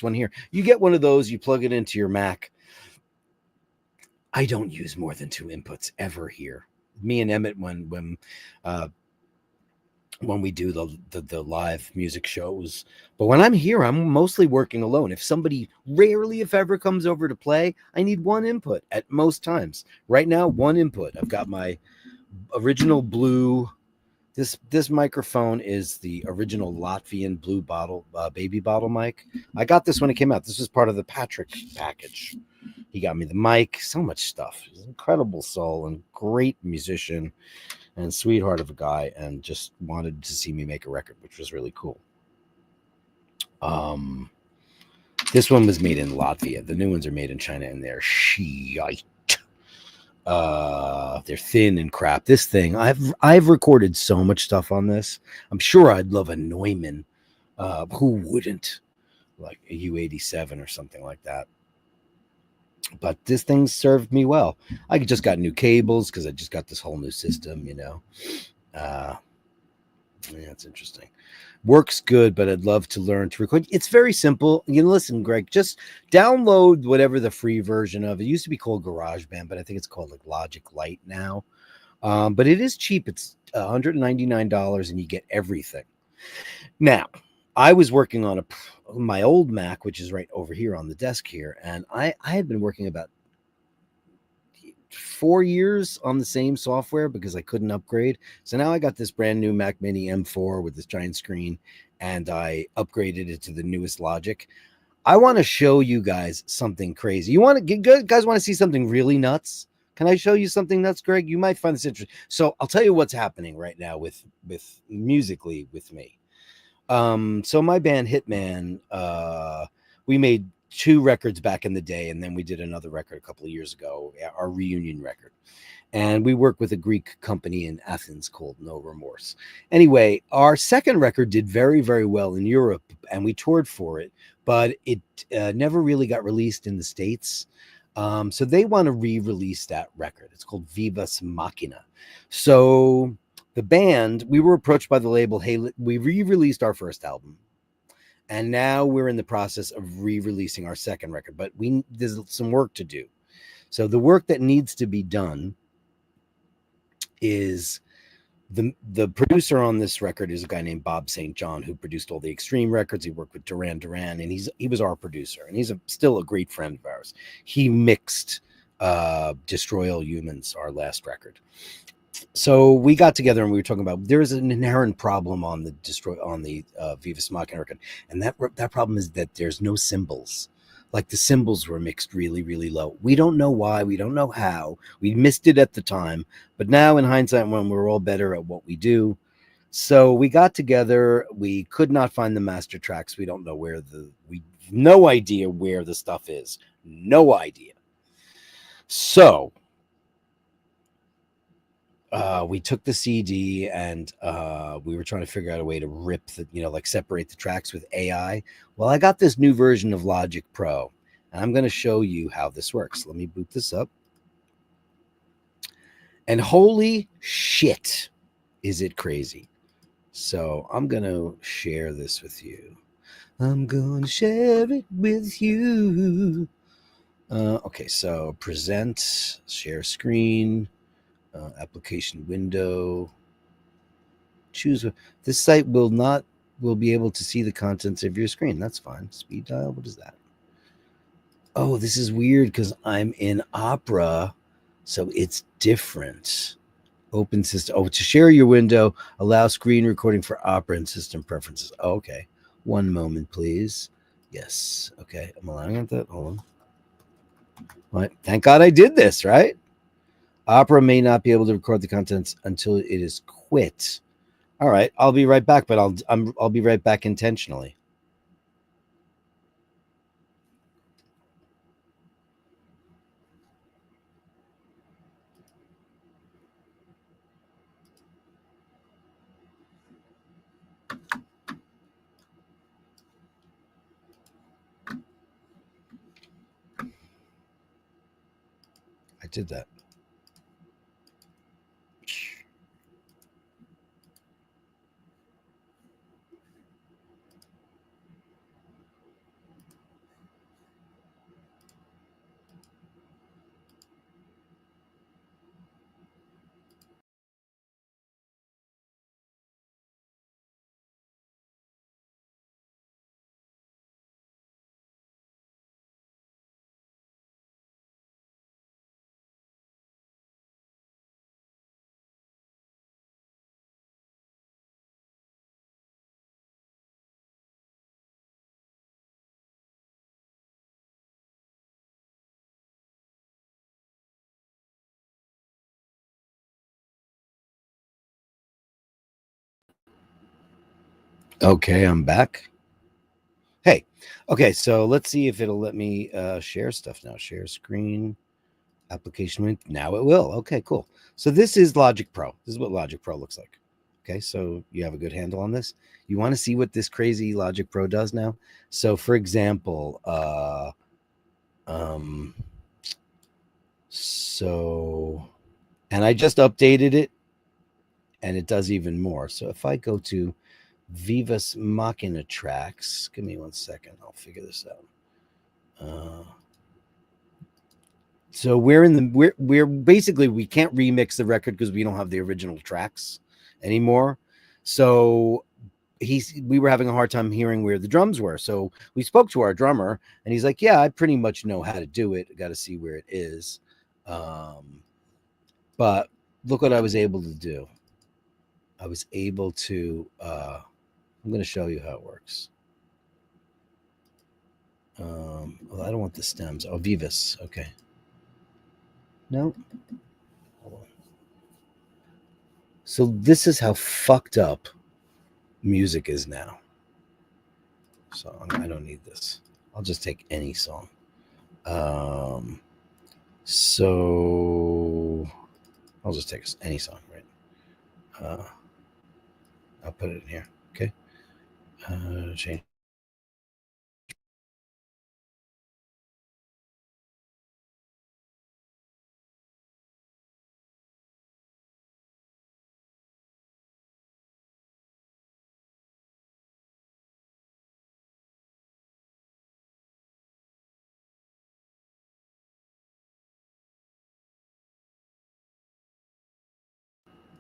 Speaker 1: one here. You get one of those, you plug it into your Mac. I don't use more than 2 inputs ever here. Me and Emmett, when we do the live music shows, but when I'm here, I'm mostly working alone. If somebody rarely, if ever, comes over to play, I need 1 input at most times. Right now, 1 input. I've got my original blue. This microphone is the original Latvian blue bottle baby bottle mic. I got this when it came out. This was part of the Patrick package. He got me the mic, so much stuff. He's an incredible soul and great musician and sweetheart of a guy, and just wanted to see me make a record, which was really cool. This one was made in Latvia. The new ones are made in China, and they're shite. They're thin and crap. This thing, I've recorded so much stuff on this. I'm sure I'd love a Neumann. Who wouldn't? Like a U87 or something like that. But this thing served me well. I just got new cables because I just got this whole new system, you know. Yeah, it's interesting. Works good, but I'd love to learn to record. It's very simple. You know, listen, Greg, just download whatever the free version of it. Used to be called GarageBand, but I think it's called like Logic Lite now. But it is cheap. It's $199 and you get everything. Now, I was working on my old Mac, which is right over here on the desk here, and I had been working about 4 years on the same software because I couldn't upgrade. So now I got this brand new Mac Mini M4 with this giant screen, and I upgraded it to the newest Logic. I want to show you guys something crazy. Guys want to see something really nuts? Can I show you something nuts, Greg? You might find this interesting. So I'll tell you what's happening right now with musically with me. So my band Hitman, we made 2 records back in the day, and then we did another record a couple of years ago, our reunion record. And we work with a Greek company in Athens called No Remorse. Anyway, our second record did very, very well in Europe, and we toured for it, but it never really got released in the States. So they want to re-release that record. It's called Vivas Machina. So the band, we were approached by the label, hey, we re-released our first album, and now we're in the process of re-releasing our second record, but there's some work to do. So the work that needs to be done is the producer on this record is a guy named Bob St. John, who produced all the Extreme records. He worked with Duran Duran, and he was our producer, and he's still a great friend of ours. He mixed Destroy All Humans, our last record. So we got together and we were talking about there's an inherent problem on the Vivas Machina record, and that problem is that there's no cymbals. Like the cymbals were mixed really, really low. We don't know why. We don't know how. We missed it at the time, but now in hindsight, when we're all better at what we do, so we got together. We could not find the master tracks. We don't know no idea where the stuff is. No idea. So we took the CD and we were trying to figure out a way to rip separate the tracks with AI. Well, I got this new version of Logic Pro, and I'm going to show you how this works. Let me boot this up. And holy shit, is it crazy. So I'm going to share this with you. I'm going to share it with you. Okay, so present, share screen, application window. Choose. This site will be able to see the contents of your screen. That's fine. Speed dial. What is that? Oh, this is weird because I'm in Opera, so it's different. Open system. Oh, to share your window, allow screen recording for Opera and system preferences. Oh, okay. One moment, please. Yes. Okay. I'm allowing that. Hold on. Right. Thank God I did this, right? Opera may not be able to record the contents until it is quit. All right. I'll be right back, but I'll be right back intentionally. I did that. Okay, I'm back. Hey, okay, so let's see if it'll let me share stuff now. Share screen, application link. Now it will. Okay, cool. So this is Logic Pro. This is what Logic Pro looks like. Okay, so you have a good handle on this. You want to see what this crazy Logic Pro does now? So, for example, and I just updated it, and it does even more. So if I go to Vivus Machina tracks, give me 1 second. I'll figure this out. So we're basically we can't remix the record because we don't have the original tracks anymore. So we were having a hard time hearing where the drums were. So we spoke to our drummer, and he's like, "Yeah, I pretty much know how to do it. I got to see where it is." But look what I was able to do. I was able to. I'm going to show you how it works. Well, I don't want the stems. Oh, Vivus. Okay. No. Hold on. So this is how fucked up music is now. So I don't need this. I'll just take any song. So I'll just take any song, right? I'll put it in here. Okay. Change.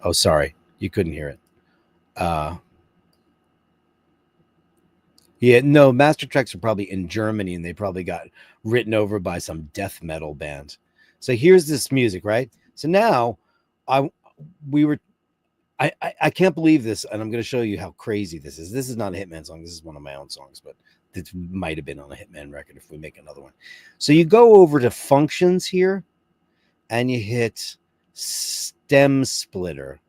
Speaker 1: Oh, sorry, you couldn't hear it. Yeah, no, master tracks are probably in Germany, and they probably got written over by some death metal band. So here's this music, right? So now, I we were I can't believe this, and I'm going to show you how crazy this is. This is not a Hitman song. This is one of my own songs, but it might have been on a Hitman record if we make another one. So you go over to functions here, and you hit stem splitter,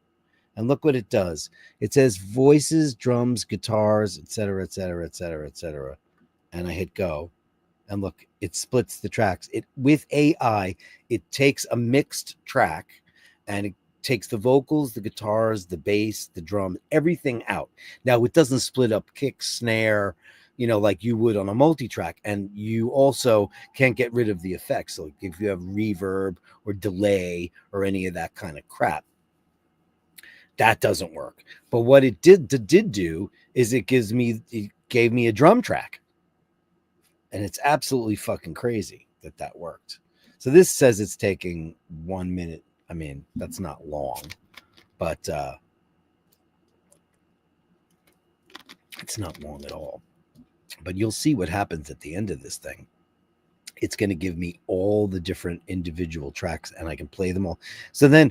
Speaker 1: and look what it does. It says voices, drums, guitars, etc., etc., etc., etc. And I hit go, and look, it splits the tracks. It with AI, it takes a mixed track, and it takes the vocals, the guitars, the bass, the drum, everything out. Now it doesn't split up kick, snare, like you would on a multi-track, and you also can't get rid of the effects. So if you have reverb or delay or any of that kind of crap, That doesn't work. But what it did do is it gave me a drum track. And it's absolutely fucking crazy that worked. So this says it's taking 1 minute. I mean, that's not long, but it's not long at all. But you'll see what happens at the end of this thing. It's going to give me all the different individual tracks and I can play them all. So then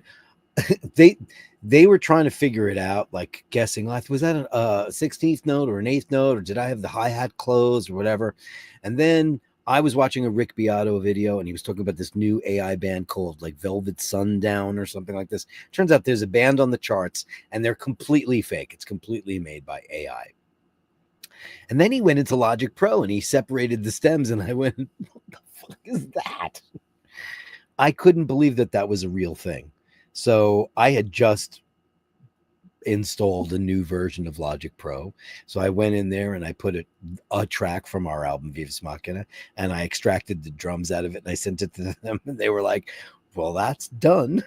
Speaker 1: they were trying to figure it out, like guessing, was that a 16th note or an 8th note, or did I have the hi-hat closed or whatever? And then I was watching a Rick Beato video and he was talking about this new AI band called like Velvet Sundown or something like this. Turns out there's a band on the charts and they're completely fake. It's completely made by AI. And then he went into Logic Pro and he separated the stems and I went, what the fuck is that? I couldn't believe that was a real thing. So I had just installed a new version of Logic Pro. So I went in there and I put a track from our album Viva Machina and I extracted the drums out of it and I sent it to them and they were like, well, that's done.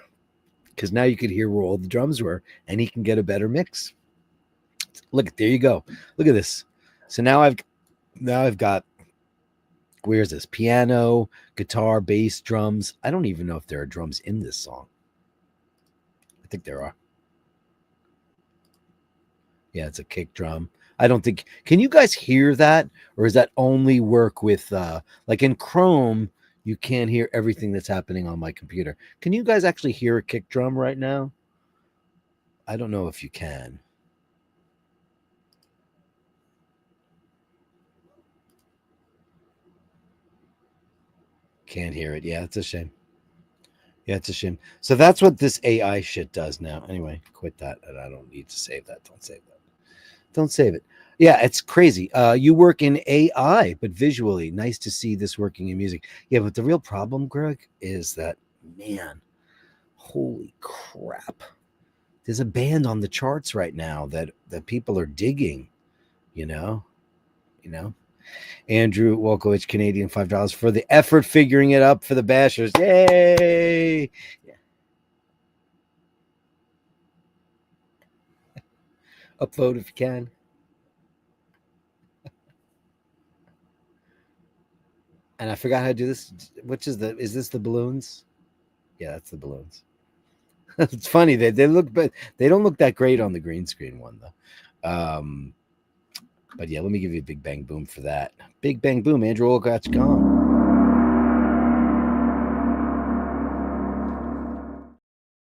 Speaker 1: Because now you could hear where all the drums were and he can get a better mix. Look, there you go. Look at this. So now I've got, where's this? Piano, guitar, bass, drums. I don't even know if there are drums in this song. I think there are. Yeah, it's a kick drum. I don't think, can you guys hear that? Or does that only work with, like in Chrome, you can't hear everything that's happening on my computer. Can you guys actually hear a kick drum right now? I don't know if you can. Can't hear it. Yeah, it's a shame. Yeah, it's a shame. So that's what this AI shit does now. Anyway, quit that. And I don't need to save that. Don't save that. Don't save it. Yeah, it's crazy. You work in AI, but visually. Nice to see this working in music. Yeah, but the real problem, Greg, is that, man, holy crap. There's a band on the charts right now that people are digging, you know? Andrew Wolkowicz, Canadian, $5 for the effort figuring it up for the Bashers. Yay! Yeah. Upvote if you can. And I forgot how to do this. Is this the balloons? Yeah, that's the balloons. It's funny they look, but they don't look that great on the green screen one though. But yeah, let me give you a big bang boom for that. Big bang boom, Andrew Olcott's gone.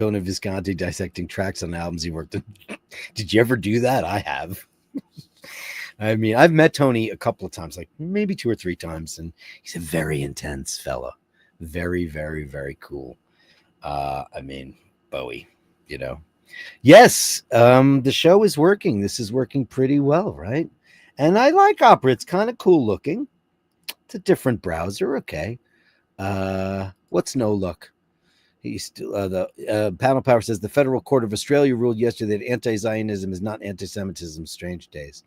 Speaker 1: Tony Visconti dissecting tracks on albums he worked on. Did you ever do that? I have. I mean, I've met Tony a couple of times, like maybe 2 or 3 times, and he's a very intense fella. Very, very, very cool. I mean, Bowie, Yes, the show is working. This is working pretty well, right? And I like Opera. It's kind of cool looking. It's a different browser. Okay. What's no look? He's still the panel power says the Federal Court of Australia ruled yesterday that anti-Zionism is not anti-Semitism. Strange days.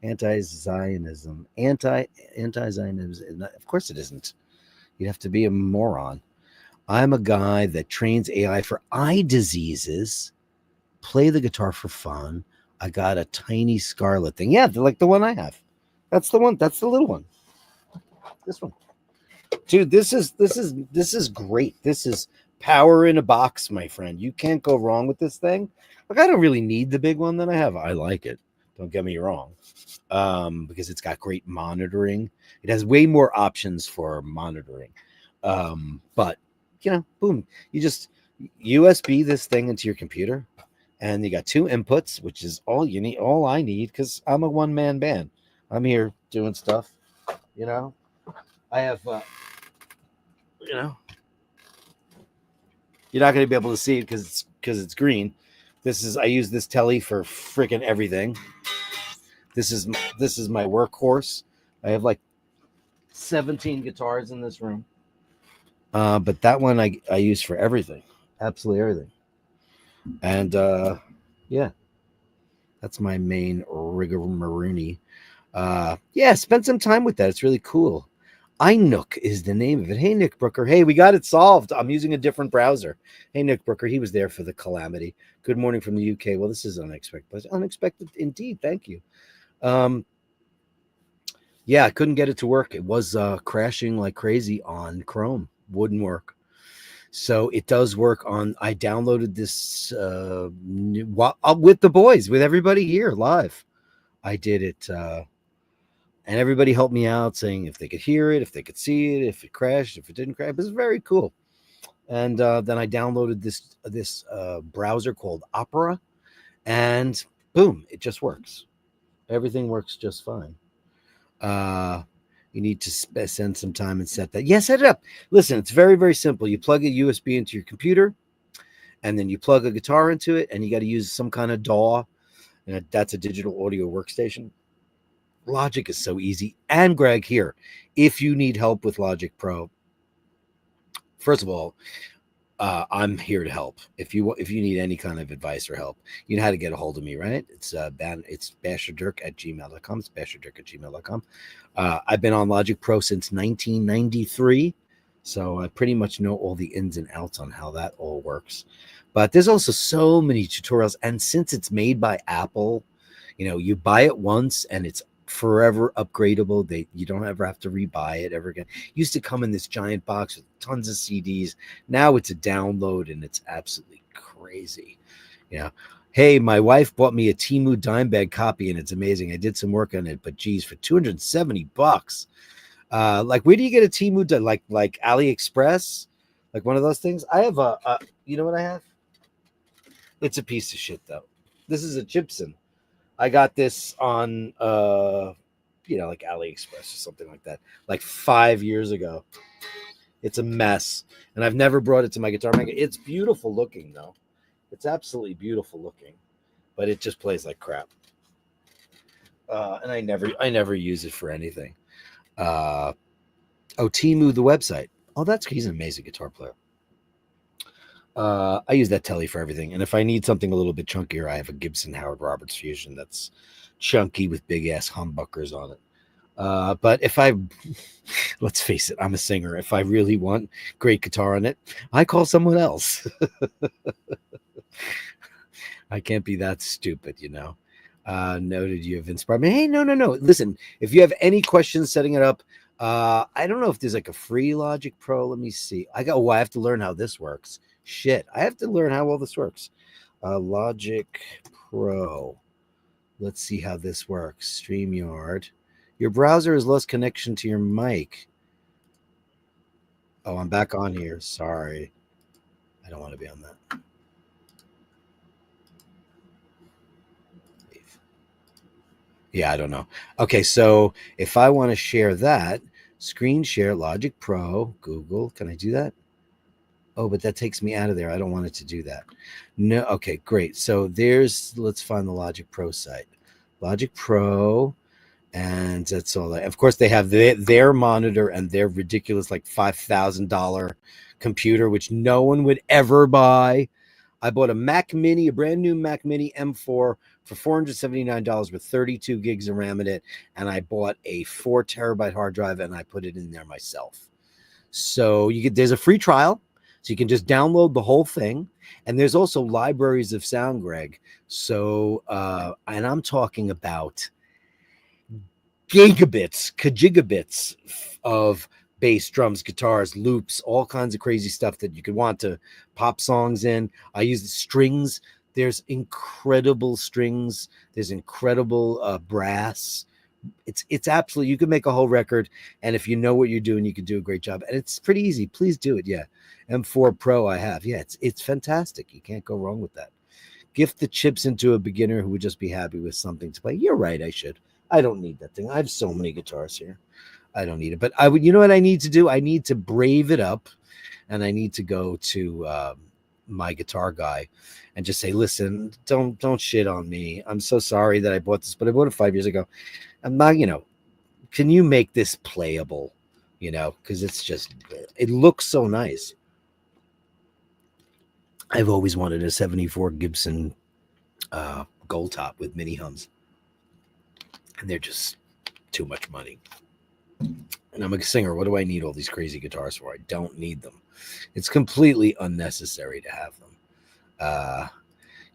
Speaker 1: Anti-Zionism. Anti-Zionism. Of course it isn't. You'd have to be a moron. I'm a guy that trains AI for eye diseases. Play the guitar for fun. I got a tiny Scarlet thing. Yeah, like the one I have. That's the one. That's the little one. This one. Dude, this is great. This is power in a box, my friend. You can't go wrong with this thing. Like, I don't really need the big one that I have. I like it. Don't get me wrong. Because it's got great monitoring. It has way more options for monitoring. But boom. You just USB this thing into your computer. And you got 2 inputs, which is all you need, all I need, because I'm a one-man band. I'm here doing stuff, I have, you're not going to be able to see it because it's green. I use this telly for freaking everything. This is my workhorse. I have like 17 guitars in this room. But that one I use for everything, absolutely everything. And yeah, that's my main rigmaroni. Yeah, spend some time with that. It's really cool. iNook is the name of it. Hey, Nick Brooker. Hey, we got it solved. I'm using a different browser. Hey, Nick Brooker. He was there for the calamity. Good morning from the UK. Well, this is unexpected. Unexpected indeed. Thank you. Yeah, I couldn't get it to work. It was crashing like crazy on Chrome. Wouldn't work. So it does work on. I downloaded this with the boys, with everybody here live. I did it, and everybody helped me out, saying if they could hear it, if they could see it, if it crashed, if it didn't crash. It was very cool. And then I downloaded this browser called Opera, and boom, it just works. Everything works just fine. You need to send some time and set that. Yeah, set it up. Listen, it's very, very simple. You plug a USB into your computer, and then you plug a guitar into it, and you got to use some kind of DAW, and that's a digital audio workstation. Logic is so easy. And Greg, here, if you need help with Logic Pro, first of all, I'm here to help. If you need any kind of advice or help, you know how to get a hold of me, right? It's Basherdirk@gmail.com. It's Basherdirk@gmail.com. I've been on Logic Pro since 1993, so I pretty much know all the ins and outs on how that all works. But there's also so many tutorials, and since it's made by Apple, you buy it once and it's forever upgradable. You don't ever have to rebuy it ever again. It used to come in this giant box with tons of CDs. Now it's a download, and it's absolutely crazy. Hey, my wife bought me a Temu dime bag copy, and it's amazing. I did some work on it, but geez, for $270. Like, where do you get a Temu like AliExpress, like one of those things? I have you know what I have? It's a piece of shit though. This is a Gibson. I got this on like AliExpress or something like that, like 5 years ago. It's a mess, and I've never brought it to my guitar maker. It's beautiful looking though. It's absolutely beautiful looking, but it just plays like crap. And I never use it for anything. Temu, the website. Oh, he's an amazing guitar player. I use that telly for everything, and if I need something a little bit chunkier, I have a Gibson Howard Roberts Fusion that's chunky with big ass humbuckers on it. But let's face it, I'm a singer. If I really want great guitar on it, I call someone else. I can't be that stupid, Noted, you have inspired me. Hey, no. Listen, if you have any questions setting it up, I don't know if there's like a free Logic Pro. Let me see. I have to learn how this works. Shit, I have to learn how all this works. Logic Pro. Let's see how this works. StreamYard. Your browser has lost connection to your mic. Oh, I'm back on here. Sorry. I don't want to be on that. Yeah, I don't know. Okay, so if I want to share that, screen share, Logic Pro, Google. Can I do that? Oh, but that takes me out of there. I don't want it to do that. No. Okay, great. So let's find the Logic Pro site. Logic Pro, and that's all. Of course, they have their monitor and their ridiculous like $5,000 computer, which no one would ever buy. I bought a Mac Mini, a brand new Mac Mini M4 for $479 with 32 gigs of RAM in it, and I bought a 4 terabyte hard drive and I put it in there myself. So there's a free trial. So you can just download the whole thing. And there's also libraries of sound, Greg. So, and I'm talking about gigabits of bass, drums, guitars, loops, all kinds of crazy stuff that you could want to pop songs in. I use the strings. There's incredible strings. There's incredible brass. It's absolutely, you can make a whole record, and if you know what you're doing, you can do a great job, and it's pretty easy. Please do it. Yeah, M4 Pro I have. Yeah, it's fantastic. You can't go wrong with that. Gift the chips into a beginner who would just be happy with something to play. You're right. I don't need that thing. I have so many guitars here. I don't need it, but I would. You know what I need to do? I need to brave it up, and I need to go to my guitar guy and just say, listen, don't shit on me. I'm so sorry that I bought this, but I bought it 5 years ago. I'm not, can you make this playable? Because it looks so nice. I've always wanted a 74 Gibson gold top with mini hums, and they're just too much money. And I'm a singer. What do I need all these crazy guitars for? I don't need them. It's completely unnecessary to have them.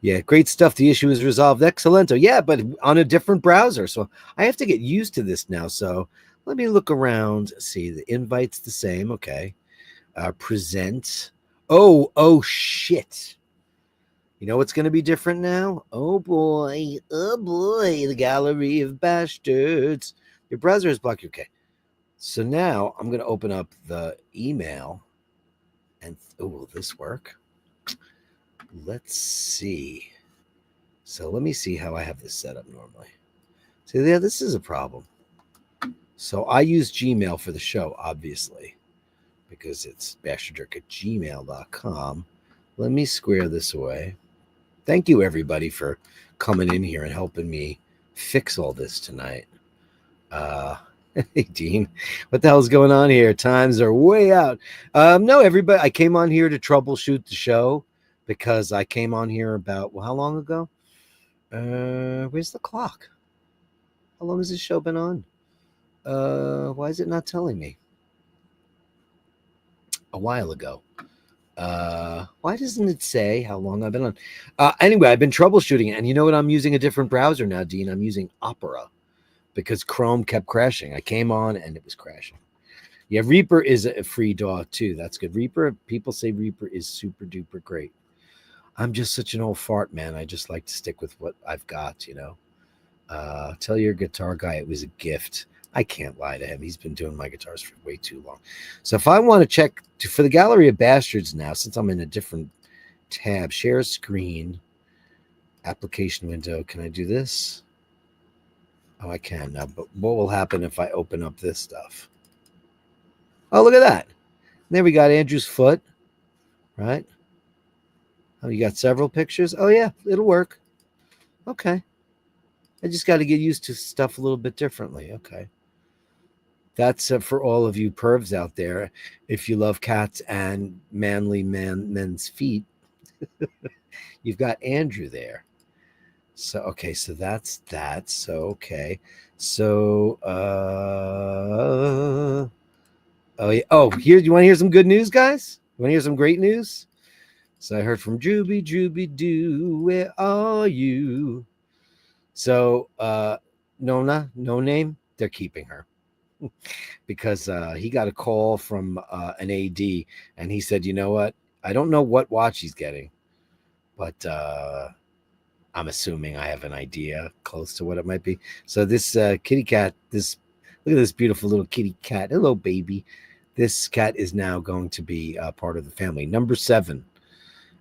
Speaker 1: Yeah, great stuff. The issue is resolved. Excellento. Yeah, but on a different browser. So I have to get used to this now. So let me look around. See, the invite's the same. Okay. Present. Oh, shit. You know what's going to be different now? Oh boy. The Gallery of Bastards. Your browser is blocked. Okay. So now I'm going to open up the email. And will this work? Let's see. So let me see how I have this set up normally. So yeah, this is a problem. So I use Gmail for the show, obviously, because it's basherdirk@gmail.com. Let me square this away. Thank you, everybody, for coming in here and helping me fix all this tonight. Hey, Dean, what the hell's going on here? Times are way out. No, everybody, I came on here to troubleshoot the show because I came on here about, well, how long ago? Where's the clock? How long has this show been on? Why is it not telling me? A while ago. Why doesn't it say how long I've been on? Anyway, I've been troubleshooting it, and you know what? I'm using a different browser now, Dean. I'm using Opera because Chrome kept crashing. I came on and it was crashing. Yeah, Reaper is a free DAW too. That's good. Reaper, people say Reaper is super duper great. I'm just such an old fart, man. I just like to stick with what I've got, you know. Tell your guitar guy it was a gift. I can't lie to him. He's been doing my guitars for way too long. So if I want to check for the Gallery of Bastards now, since I'm in a different tab, share screen, application window. Can I do this? Oh, I can now. But what will happen if I open up this stuff? Oh, look at that. There we got Andrew's foot, right? Oh, you got several pictures? Oh, yeah, it'll work. Okay. I just got to get used to stuff a little bit differently. Okay. That's for all of you pervs out there. If you love cats and manly men's feet, you've got Andrew there. So, okay. So that's that. So, okay. So, oh, yeah. Oh, here, you want to hear some good news, guys? You want to hear some great news? So I heard from Drooby Doo, where are you? So Nona, no name, they're keeping her because he got a call from an AD and he said, you know what? I don't know what watch he's getting, but I'm assuming I have an idea close to what it might be. So this kitty cat, look at this beautiful little kitty cat. Hello, baby. This cat is now going to be part of the family. Number 7.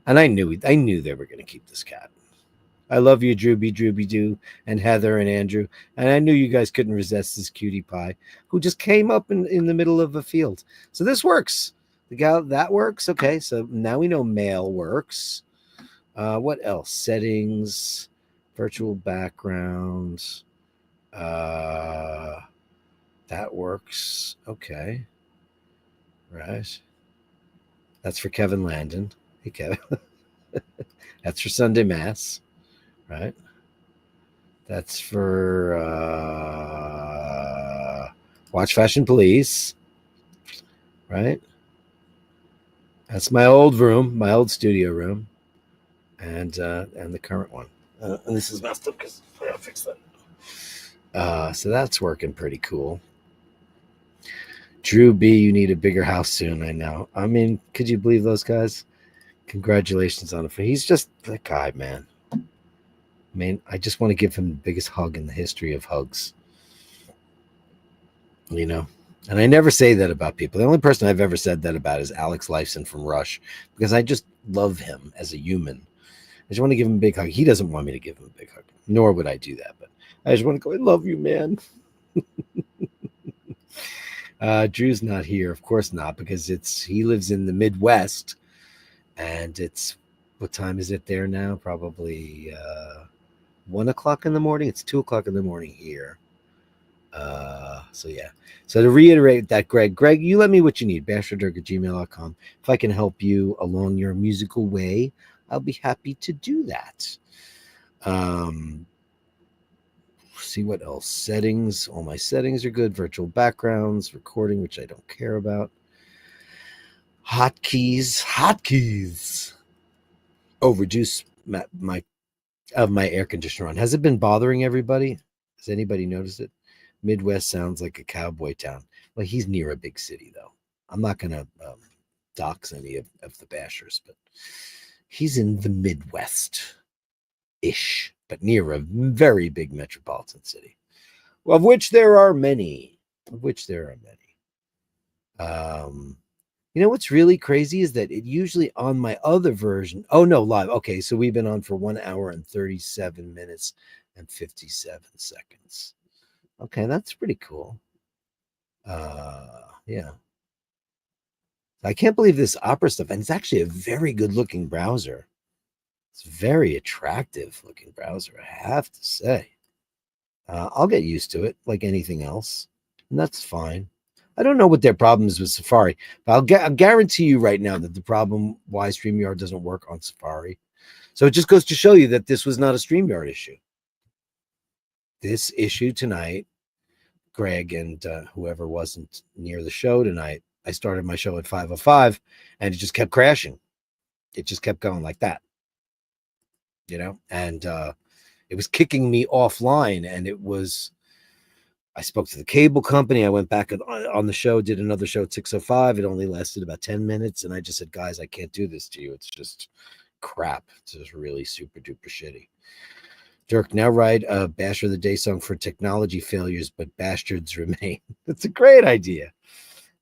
Speaker 1: And I knew they were going to keep this cat. I love you, Drooby Doo, and Heather and Andrew. And I knew you guys couldn't resist this cutie pie who just came up in the middle of a field. So this works. The gal that works. Okay, so now we know mail works. What else? Settings, virtual backgrounds. That works. Okay. Right. That's for Kevin Landon. Hey, Kevin. That's for Sunday Mass. Right. That's for Watch Fashion Police. Right. That's my old room, my old studio room, and the current one. And this is messed up because I gotta fix that. So that's working pretty cool. Drew B, you need a bigger house soon. I know. I mean, could you believe those guys? Congratulations on it. He's just that guy, man. Man, I just want to give him the biggest hug in the history of hugs. You know, and I never say that about people. The only person I've ever said that about is Alex Lifeson from Rush, because I just love him as a human. I just want to give him a big hug. He doesn't want me to give him a big hug, nor would I do that. But I just want to go, I love you, man. Drew's not here. Of course not, because he lives in the Midwest, and what time is it there now? Probably 1 o'clock in the morning. It's 2 o'clock in the morning here. So yeah. So to reiterate that, Greg, you let me what you need. Basherdirk@gmail.com. If I can help you along your musical way, I'll be happy to do that. see what else. Settings. All my settings are good. Virtual backgrounds, recording, which I don't care about. Hotkeys. Hotkeys. Oh, reduce my air conditioner on. Has it been bothering everybody? Has anybody noticed it? Midwest sounds like a cowboy town. Well, he's near a big city, though. I'm not going to dox any of the bashers, but he's in the Midwest ish, but near a very big metropolitan city, of which there are many. You know what's really crazy is that it usually on my other version. Oh no, live. Okay, so we've been on for 1 hour and 37 minutes and 57 seconds. Okay, that's pretty cool. Yeah. I can't believe this Opera stuff, and it's actually a very good looking browser. It's a very attractive looking browser, I have to say. I'll get used to it like anything else, and that's fine. I don't know what their problem is with Safari, but I'll guarantee you right now that the problem why StreamYard doesn't work on Safari. So it just goes to show you that this was not a StreamYard issue. This issue tonight, Greg and whoever wasn't near the show tonight, I started my show at 5:05 and it just kept crashing. It just kept going like that, and it was kicking me offline. And I spoke to the cable company. I went back on the show, did another show at 6:05. It only lasted about 10 minutes. And I just said, guys, I can't do this to you. It's just crap. It's just really super duper shitty. Dirk, now write a Bash of the Day song for technology failures, but bastards remain. That's a great idea.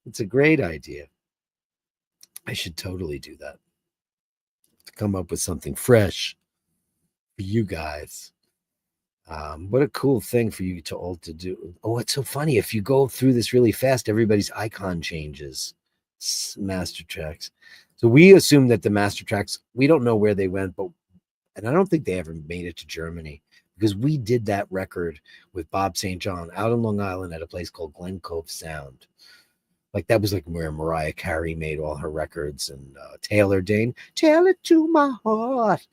Speaker 1: It's a great idea. I should totally do that. To come up with something fresh for you guys. What a cool thing for you to all to do. Oh, it's so funny. If you go through this really fast, everybody's icon changes. Master tracks. So we assume that the master tracks, we don't know where they went, and I don't think they ever made it to Germany, because we did that record with Bob St. John out on Long Island at a place called Glen Cove Sound. Like that was like where Mariah Carey made all her records, and Taylor Dane, Tell It to My Heart.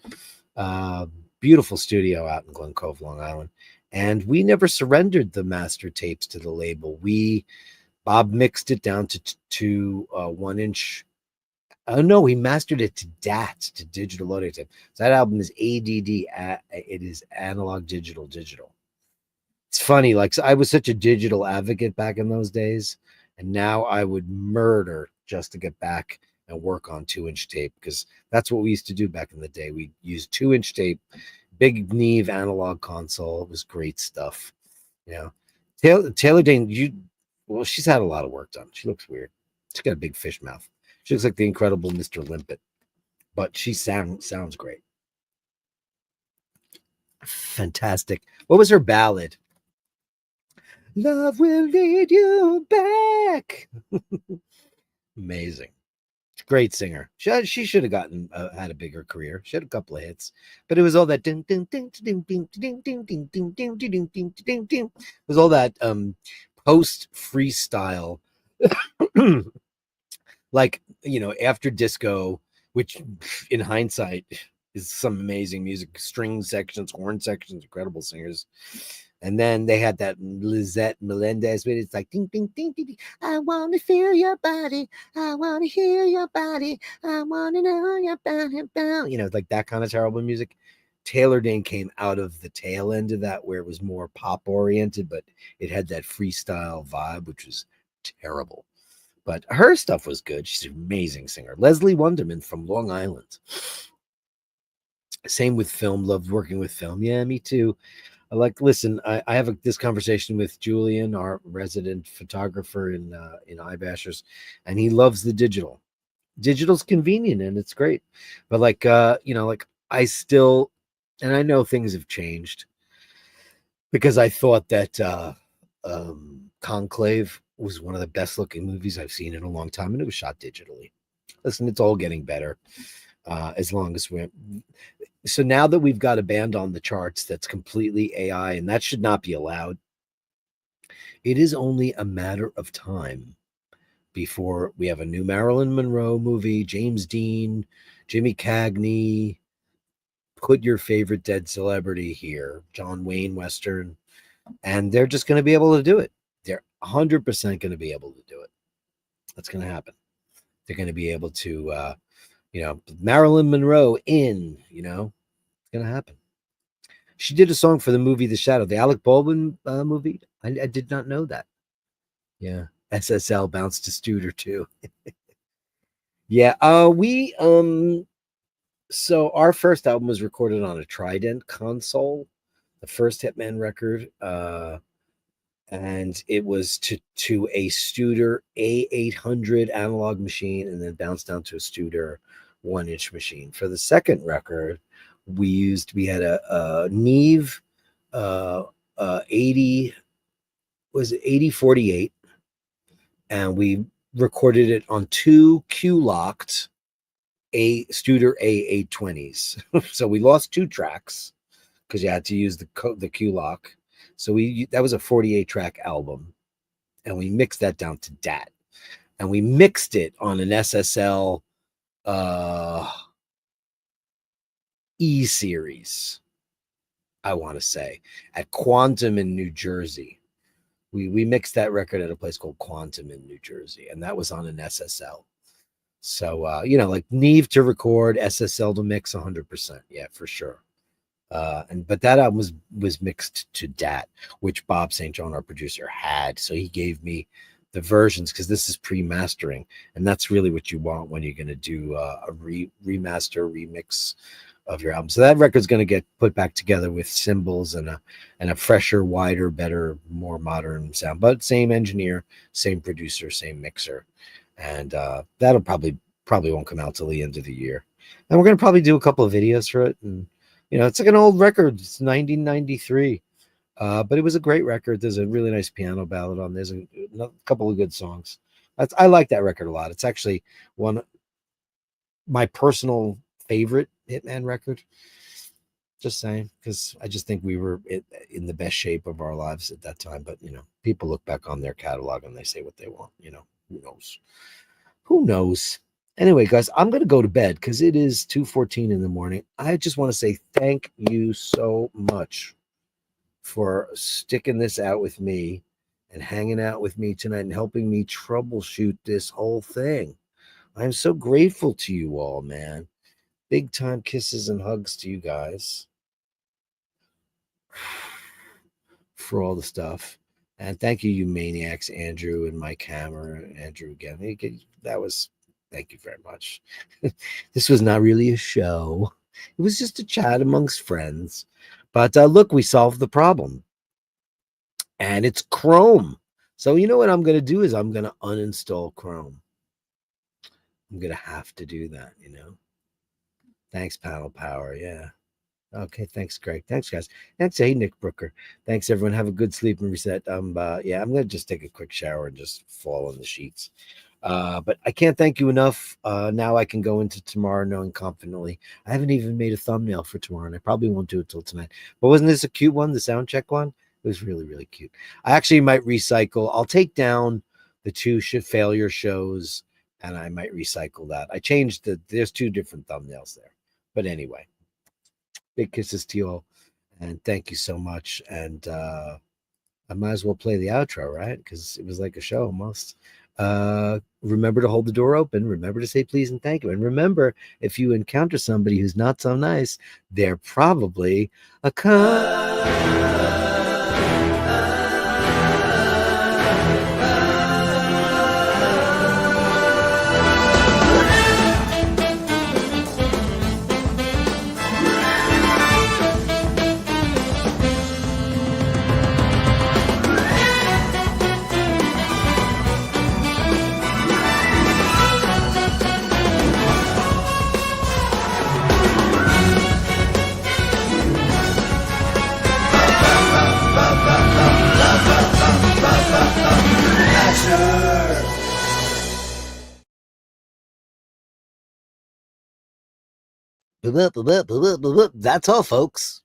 Speaker 1: Beautiful studio out in Glen Cove, Long Island. And we never surrendered the master tapes to the label. Bob mixed it down to 1 inch. Oh no, he mastered it to DAT, to digital audio tape. So that album is ADD. It is analog digital. It's funny, like, so I was such a digital advocate back in those days, and now I would murder just to get back and work on 2-inch tape, because that's what we used to do back in the day. We used 2-inch tape, big Neve analog console. It was great stuff. Taylor Dane, she's had a lot of work done. She looks weird. She's got a big fish mouth. She looks like the incredible Mr. Limpet, but she sounds great. Fantastic. What was her ballad? Love will lead you back. Amazing. Great singer. She should have gotten had a bigger career. She had a couple of hits, but it was all that ding ding ding ding ding ding ding ding ding ding ding ding ding ding. It was all that post freestyle, like after disco, which in hindsight is some amazing music. String sections, horn sections, incredible singers. And then they had that Lizette Melendez, but it's like ding, ding, ding, ding, ding. I want to feel your body. I want to hear your body. I want to know your body. Like that kind of terrible music. Taylor Dane came out of the tail end of that, where it was more pop oriented, but it had that freestyle vibe, which was terrible. But her stuff was good. She's an amazing singer. Leslie Wonderman from Long Island. Same with film. Loved working with film. Yeah, me too. Listen, I have this conversation with Julian, our resident photographer in iBashers, and he loves the digital. Digital's convenient and it's great, but I still, and I know things have changed, because I thought that Conclave was one of the best looking movies I've seen in a long time, and it was shot digitally. Listen, it's all getting better, as long as we're. So now that we've got a band on the charts that's completely AI, and that should not be allowed, it is only a matter of time before we have a new Marilyn Monroe movie, James Dean, Jimmy Cagney, put your favorite dead celebrity here, John Wayne Western. and they're just going to be able to do it. They're 100% going to be able to do it. That's going to happen. They're going to be able to, Marilyn Monroe in, it's going to happen. She did a song for the movie The Shadow, the Alec Baldwin movie. I did not know that. Yeah. SSL bounced to Studer too. Yeah. So our first album was recorded on a Trident console, the first Hitman record. And it was to a Studer A800 analog machine, and then bounced down to a Studer 1-inch machine. For the second record, we had a Neve 8048, and we recorded it on two Q-locked Studer A820s. So we lost 2 tracks because you had to use the Q-lock. So that was a 48-track album, and we mixed that down to DAT, and we mixed it on an SSL E series, I want to say, at Quantum in New Jersey. We mixed that record at a place called Quantum in New Jersey, and that was on an SSL. So like Neve to record, SSL to mix, 100%, yeah, for sure. But that album was mixed to DAT, which Bob St. John, our producer, had. So he gave me the versions, because this is pre-mastering, and that's really what you want when you're going to do a remaster, remix of your album. So that record's going to get put back together with cymbals and a fresher, wider, better, more modern sound. But same engineer, same producer, same mixer, and that'll probably won't come out till the end of the year. And we're going to probably do a couple of videos for it, and it's like an old record. It's 1993. But it was a great record. There's a really nice piano ballad on. There's a couple of good songs. I like that record a lot. It's actually my personal favorite Hitman record. Just saying, because I just think we were in the best shape of our lives at that time. But people look back on their catalog and they say what they want. Who knows? Anyway, guys, I'm going to go to bed because it is 2:14 in the morning. I just want to say thank you so much for sticking this out with me and hanging out with me tonight and helping me troubleshoot this whole thing. I'm so grateful to you all, man. Big time kisses and hugs to you guys for all the stuff. And thank you, you maniacs, Andrew and Mike Hammer. Andrew again. Thank you very much. This was not really a show. It was just a chat amongst friends. But look, we solved the problem. And it's Chrome. So you know what I'm going to do is I'm going to uninstall Chrome. I'm going to have to do that, Thanks, Panel Power. Yeah. Okay, thanks, Greg. Thanks, guys. Thanks, hey, Nick Brooker. Thanks, everyone. Have a good sleep and reset. I'm going to just take a quick shower and just fall on the sheets. But I can't thank you enough. Now I can go into tomorrow knowing confidently. I haven't even made a thumbnail for tomorrow, and I probably won't do it till tonight. But wasn't this a cute one, the Soundcheck one? It was really, really cute. I actually might recycle. I'll take down the 2 failure shows, and I might recycle that. I changed there's 2 different thumbnails there. But anyway, big kisses to you all, and thank you so much. And I might as well play the outro, right? Because it was like a show almost. Remember to hold the door open. Remember to say please and thank you. And remember, if you encounter somebody who's not so nice, they're probably a That's all, folks.